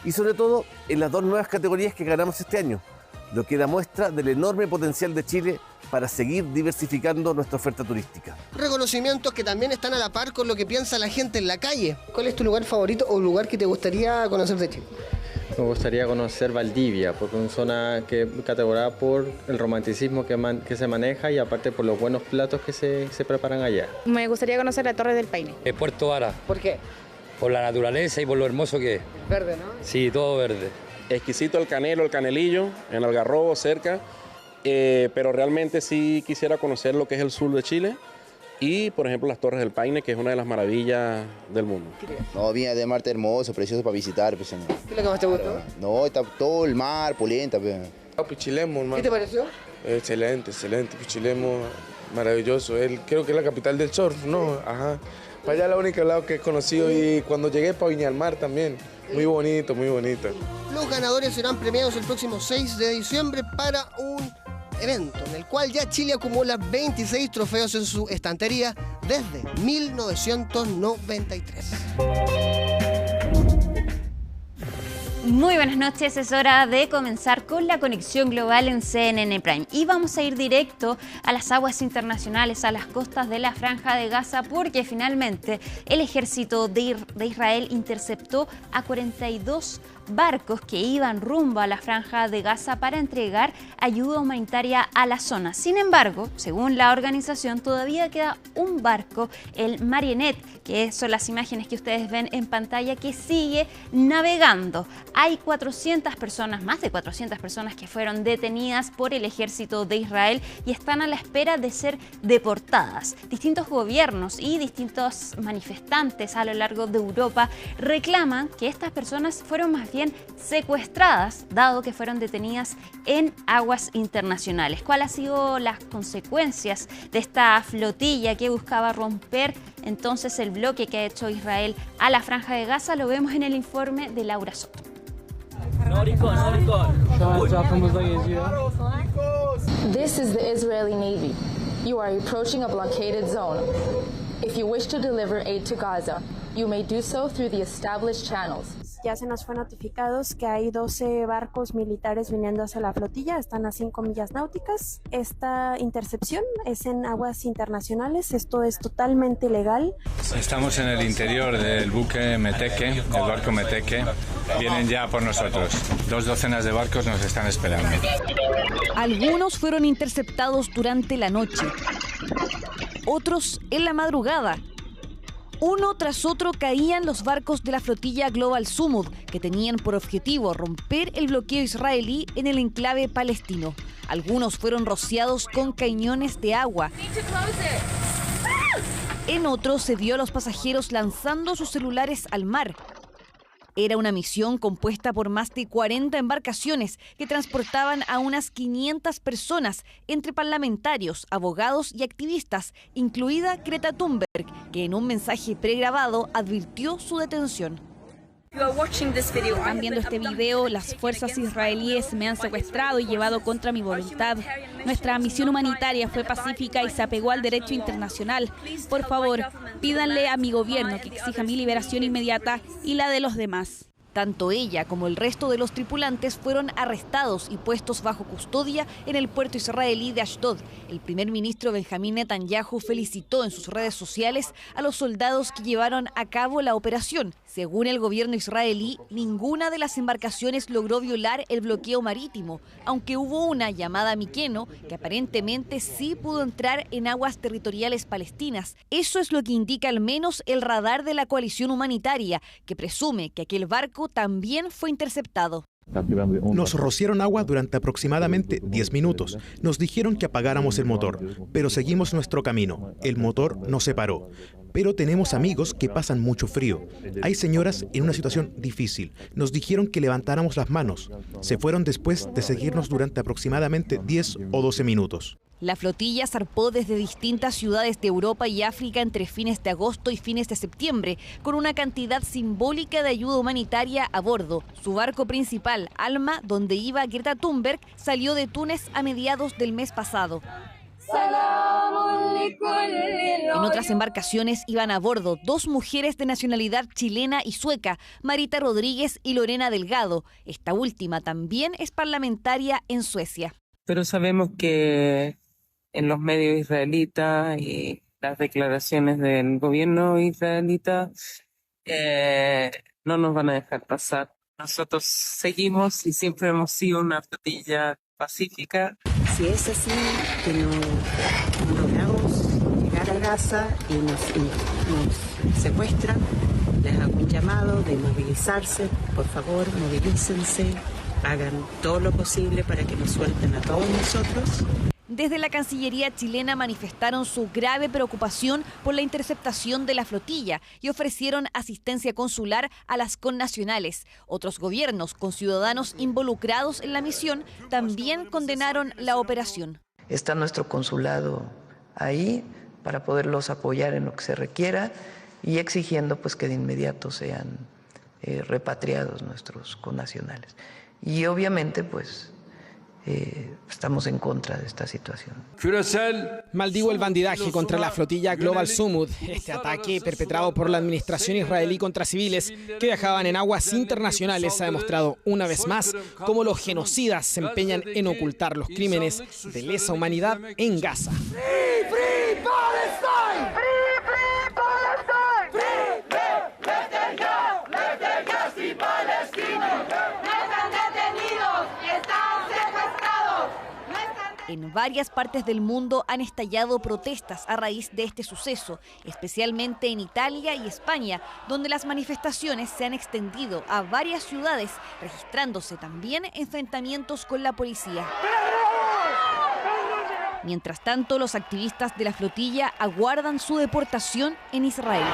Y sobre todo en las 2 nuevas categorías que ganamos este año, lo que da muestra del enorme potencial de Chile para seguir diversificando nuestra oferta turística. Reconocimientos que también están a la par con lo que piensa la gente en la calle. ¿Cuál es tu lugar favorito o lugar que te gustaría conocer de Chile? Me gustaría conocer Valdivia, porque es una zona que es categorizada por el romanticismo que se maneja y aparte por los buenos platos que se preparan allá. Me gustaría conocer la Torre del Paine. Puerto Vara. ¿Por qué? Por la naturaleza y por lo hermoso que es. Verde, ¿no? Sí, todo verde. Exquisito el Canelo, el Canelillo, en Algarrobo, cerca, pero realmente sí quisiera conocer lo que es el sur de Chile y, por ejemplo, las Torres del Paine, que es una de las maravillas del mundo. No, Viña del Mar hermoso, precioso para visitar. Pues, ¿Qué es lo que más te gustó? No, está todo el mar, polenta. Pues. Pichilemu, hermano. ¿Qué te pareció? Excelente, Pichilemu, maravilloso. Creo que es la capital del surf, ¿no? Ajá. Para allá es el único lado que he conocido y cuando llegué para Viña del Mar también. Muy bonito, muy bonito. Los ganadores serán premiados el próximo 6 de diciembre para un evento en el cual ya Chile acumula 26 trofeos en su estantería desde 1993. Muy buenas noches, es hora de comenzar con la conexión global en CNN Prime y vamos a ir directo a las aguas internacionales, a las costas de la Franja de Gaza, porque finalmente el ejército de Israel interceptó a 42 barcos que iban rumbo a la Franja de Gaza para entregar ayuda humanitaria a la zona. Sin embargo, según la organización, todavía queda un barco, el Marionette, que son las imágenes que ustedes ven en pantalla, que sigue navegando. Hay 400 personas, más de 400 personas que fueron detenidas por el ejército de Israel y están a la espera de ser deportadas. Distintos gobiernos y distintos manifestantes a lo largo de Europa reclaman que estas personas fueron más más bien secuestradas, dado que fueron detenidas en aguas internacionales. ¿Cuáles han sido las consecuencias de esta flotilla que buscaba romper entonces el bloque que ha hecho Israel a la Franja de Gaza? Lo vemos en el informe de Laura Soto. This is the Israeli Navy. You are approaching a blockaded zone. If you wish to deliver aid to Gaza, you may do so through the established channels. Ya se nos fue notificados que hay 12 barcos militares viniendo hacia la flotilla, están a 5 millas náuticas. Esta intercepción es en aguas internacionales, esto es totalmente ilegal. Estamos en el interior del buque Meteque, del barco Meteque. Vienen ya por nosotros. 2 docenas de barcos nos están esperando. Algunos fueron interceptados durante la noche, otros en la madrugada. Uno tras otro caían los barcos de la flotilla Global Sumud, que tenían por objetivo romper el bloqueo israelí en el enclave palestino. Algunos fueron rociados con cañones de agua. En otros se vio a los pasajeros lanzando sus celulares al mar. Era una misión compuesta por más de 40 embarcaciones que transportaban a unas 500 personas, entre parlamentarios, abogados y activistas, incluida Greta Thunberg, que en un mensaje pregrabado advirtió su detención. Están viendo este video, las fuerzas israelíes me han secuestrado y llevado contra mi voluntad. Nuestra misión humanitaria fue pacífica y se apegó al derecho internacional. Por favor, pídanle a mi gobierno que exija mi liberación inmediata y la de los demás. Tanto ella como el resto de los tripulantes fueron arrestados y puestos bajo custodia en el puerto israelí de Ashdod. El primer ministro Benjamín Netanyahu felicitó en sus redes sociales a los soldados que llevaron a cabo la operación. Según el gobierno israelí, ninguna de las embarcaciones logró violar el bloqueo marítimo, aunque hubo una llamada Miqueno que aparentemente sí pudo entrar en aguas territoriales palestinas. Eso es lo que indica al menos el radar de la coalición humanitaria, que presume que aquel barco también fue interceptado. Nos rociaron agua durante aproximadamente 10 minutos. Nos dijeron que apagáramos el motor, pero seguimos nuestro camino. El motor no se paró. Pero tenemos amigos que pasan mucho frío. Hay señoras en una situación difícil. Nos dijeron que levantáramos las manos. Se fueron después de seguirnos durante aproximadamente 10 o 12 minutos. La flotilla zarpó desde distintas ciudades de Europa y África entre fines de agosto y fines de septiembre, con una cantidad simbólica de ayuda humanitaria a bordo. Su barco principal, Alma, donde iba Greta Thunberg, salió de Túnez a mediados del mes pasado. En otras embarcaciones iban a bordo 2 mujeres de nacionalidad chilena y sueca, Marita Rodríguez y Lorena Delgado. Esta última también es parlamentaria en Suecia. Pero sabemos que en los medios israelitas y las declaraciones del gobierno israelita no nos van a dejar pasar. Nosotros seguimos y siempre hemos sido una flotilla pacífica. Si es así, que no logramos llegar a Gaza y nos secuestran, les hago un llamado de movilizarse. Por favor, movilícense, hagan todo lo posible para que nos suelten a todos nosotros. Desde la Cancillería chilena manifestaron su grave preocupación por la interceptación de la flotilla y ofrecieron asistencia consular a las connacionales. Otros gobiernos con ciudadanos involucrados en la misión también condenaron la operación. Está nuestro consulado ahí para poderlos apoyar en lo que se requiera y exigiendo pues que de inmediato sean repatriados nuestros connacionales. Y obviamente pues estamos en contra de esta situación. Maldigo el bandidaje contra la flotilla Global Sumud, este ataque perpetrado por la administración israelí contra civiles que viajaban en aguas internacionales ha demostrado una vez más cómo los genocidas se empeñan en ocultar los crímenes de lesa humanidad en Gaza. En varias partes del mundo han estallado protestas a raíz de este suceso, especialmente en Italia y España, donde las manifestaciones se han extendido a varias ciudades, registrándose también enfrentamientos con la policía. Mientras tanto, los activistas de la flotilla aguardan su deportación en Israel.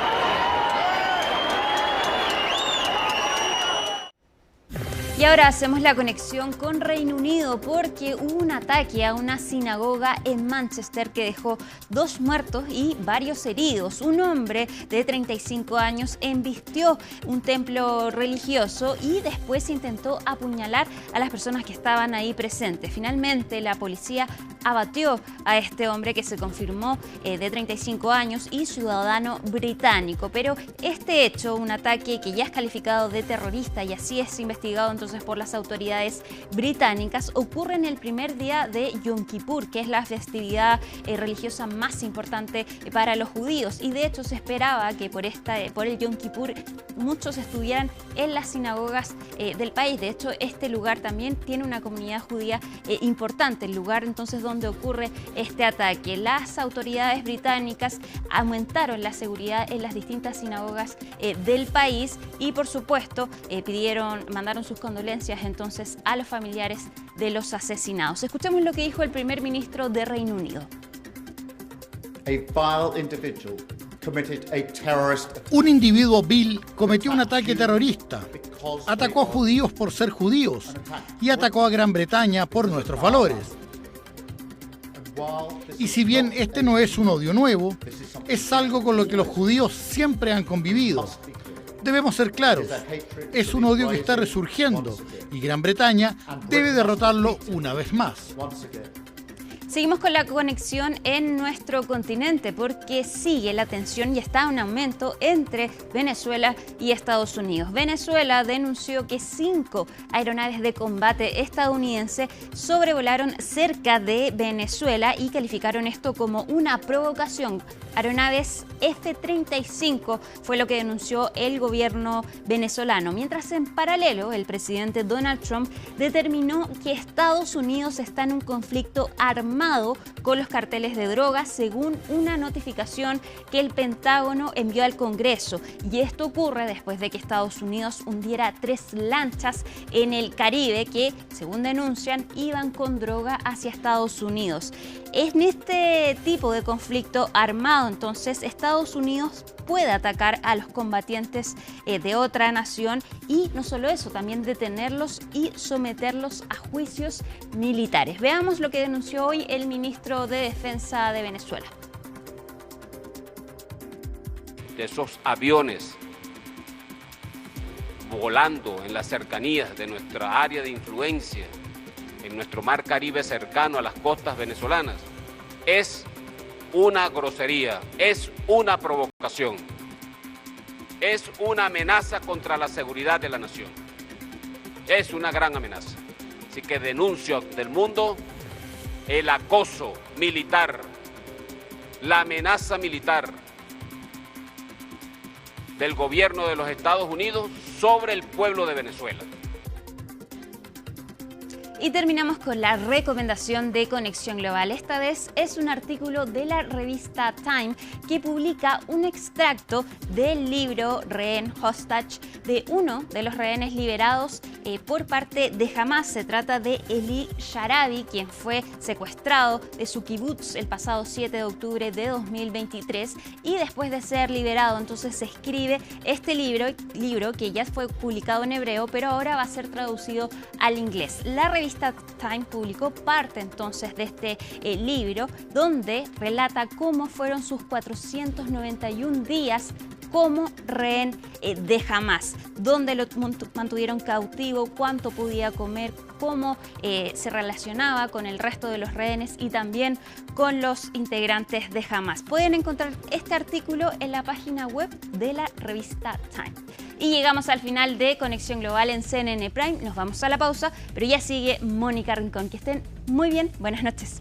Y ahora hacemos la conexión con Reino Unido porque hubo un ataque a una sinagoga en Manchester que dejó 2 muertos y varios heridos. Un hombre de 35 años embistió un templo religioso y después intentó apuñalar a las personas que estaban ahí presentes. Finalmente, la policía abatió a este hombre que se confirmó de 35 años y ciudadano británico. Pero este hecho, un ataque que ya es calificado de terrorista y así es investigado entonces por las autoridades británicas, ocurre en el primer día de Yom Kippur, que es la festividad religiosa más importante para los judíos. Y de hecho se esperaba que por el Yom Kippur muchos estuvieran en las sinagogas del país. De hecho, este lugar también tiene una comunidad judía importante, el lugar entonces donde ocurre este ataque. Las autoridades británicas aumentaron la seguridad en las distintas sinagogas del país y por supuesto mandaron sus condolencias entonces a los familiares de los asesinados. Escuchemos lo que dijo el primer ministro de Reino Unido. Un individuo vil cometió un ataque terrorista, atacó a judíos por ser judíos y atacó a Gran Bretaña por nuestros valores. Y si bien este no es un odio nuevo, es algo con lo que los judíos siempre han convivido. Debemos ser claros, es un odio que está resurgiendo y Gran Bretaña debe derrotarlo una vez más. Seguimos con la conexión en nuestro continente porque sigue la tensión y está en aumento entre Venezuela y Estados Unidos. Venezuela denunció que 5 aeronaves de combate estadounidenses sobrevolaron cerca de Venezuela y calificaron esto como una provocación. Aeronaves F-35 fue lo que denunció el gobierno venezolano, mientras en paralelo el presidente Donald Trump determinó que Estados Unidos está en un conflicto armado con los carteles de drogas, según una notificación que el Pentágono envió al Congreso. Y esto ocurre después de que Estados Unidos hundiera 3 lanchas en el Caribe que, según denuncian, iban con droga hacia Estados Unidos. En este tipo de conflicto armado, entonces, Estados Unidos puede atacar a los combatientes de otra nación y no solo eso, también detenerlos y someterlos a juicios militares. Veamos lo que denunció hoy el ministro de Defensa de Venezuela. De esos aviones volando en las cercanías de nuestra área de influencia, en nuestro mar Caribe cercano a las costas venezolanas, es una grosería, es una provocación, es una amenaza contra la seguridad de la nación, es una gran amenaza. Así que denuncio del mundo el acoso militar, la amenaza militar del gobierno de los Estados Unidos sobre el pueblo de Venezuela. Y terminamos con la recomendación de Conexión Global. Esta vez es un artículo de la revista Time que publica un extracto del libro Rehén Hostage de uno de los rehenes liberados por parte de Hamás. Se trata de Eli Sharabi, quien fue secuestrado de su kibutz el pasado 7 de octubre de 2023 y después de ser liberado entonces se escribe este libro que ya fue publicado en hebreo pero ahora va a ser traducido al inglés. La revista Time publicó parte entonces de este libro donde relata cómo fueron sus 491 días como rehén de Hamás, donde lo mantuvieron cautivo, cuánto podía comer, cómo se relacionaba con el resto de los rehenes y también con los integrantes de Hamás. Pueden encontrar este artículo en la página web de la revista Time. Y llegamos al final de Conexión Global en CNN Prime. Nos vamos a la pausa, pero ya sigue Mónica Rincón. Que estén muy bien. Buenas noches.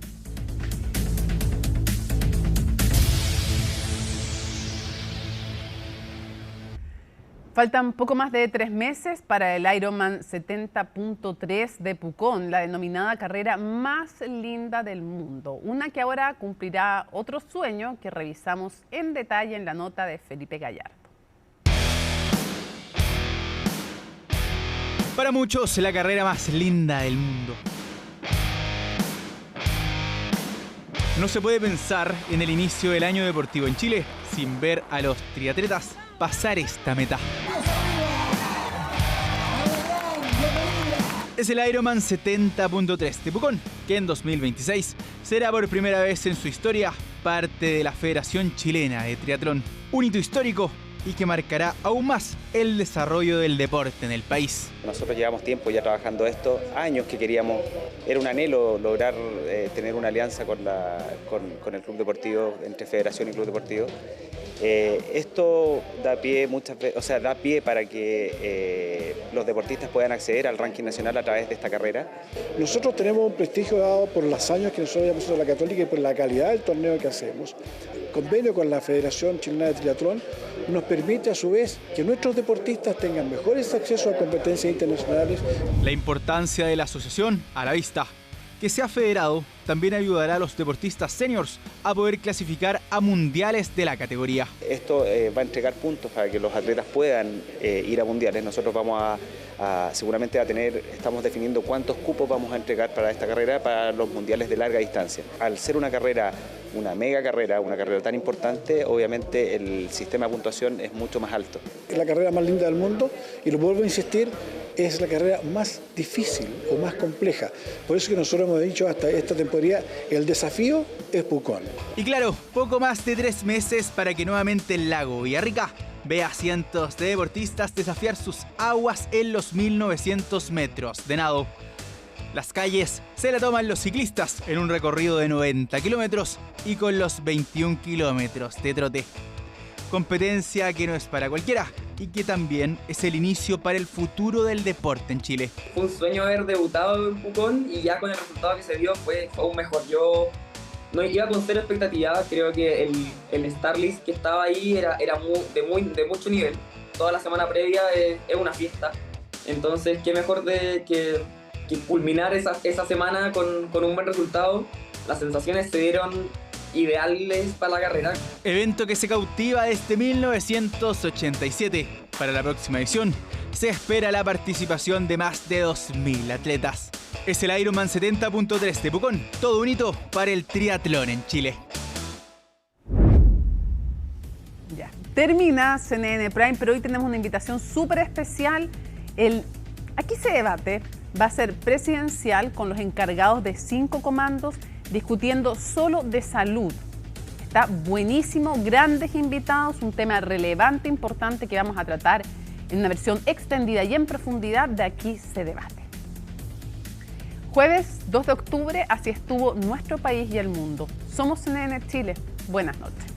Faltan poco más de 3 meses para el Ironman 70.3 de Pucón, la denominada carrera más linda del mundo. Una que ahora cumplirá otro sueño que revisamos en detalle en la nota de Felipe Gallardo. Para muchos, la carrera más linda del mundo. No se puede pensar en el inicio del año deportivo en Chile sin ver a los triatletas pasar esta meta. es el Ironman 70.3 de Pucón, que en 2026 será por primera vez en su historia parte de la Federación Chilena de Triatlón. Un hito histórico y que marcará aún más el desarrollo del deporte en el país. Nosotros llevamos tiempo ya trabajando esto, años que queríamos, era un anhelo lograr tener una alianza con el club deportivo, entre federación y club deportivo. Esto da pie da pie para que los deportistas puedan acceder al ranking nacional a través de esta carrera. Nosotros tenemos un prestigio dado por los años que nosotros llevamos a la Católica y por la calidad del torneo que hacemos. El convenio con la Federación Chilena de Triatlón nos permite a su vez que nuestros deportistas tengan mejores accesos a competencias internacionales. La importancia de la asociación a la vista. Que sea federado también ayudará a los deportistas seniors a poder clasificar a mundiales de la categoría. Esto va a entregar puntos para que los atletas puedan ir a mundiales. Nosotros vamos seguramente estamos definiendo cuántos cupos vamos a entregar para esta carrera para los mundiales de larga distancia. Al ser una carrera, una mega carrera, una carrera tan importante, obviamente el sistema de puntuación es mucho más alto. Es la carrera más linda del mundo y lo vuelvo a insistir, es la carrera más difícil o más compleja. Por eso que nosotros hemos dicho hasta esta temporada, el desafío es Pucón. Y claro, poco más de 3 meses para que nuevamente el lago Villarrica vea a cientos de deportistas desafiar sus aguas en los 1900 metros de nado. Las calles se la toman los ciclistas en un recorrido de 90 kilómetros y con los 21 kilómetros de trote. Competencia que no es para cualquiera y que también es el inicio para el futuro del deporte en Chile. Fue un sueño haber debutado en Pucón y ya con el resultado que se dio fue aún mejor. Yo no iba con cero expectativas, creo que el Starlist que estaba ahí era de mucho nivel. Toda la semana previa es una fiesta, entonces qué mejor que culminar esa semana con un buen resultado. Las sensaciones se dieron ideales para la carrera. Evento que se cautiva desde 1987. Para la próxima edición se espera la participación de más de 2.000 atletas. Es el Ironman 70.3 de Pucón, todo un hito para el triatlón en Chile. Ya, termina CNN Prime, pero hoy tenemos una invitación súper especial. Aquí se debate, va a ser presidencial con los encargados de 5 comandos discutiendo solo de salud. Está buenísimo, grandes invitados, un tema relevante, importante que vamos a tratar en una versión extendida y en profundidad de Aquí se debate. Jueves 2 de octubre, así estuvo nuestro país y el mundo. Somos CNN Chile. Buenas noches.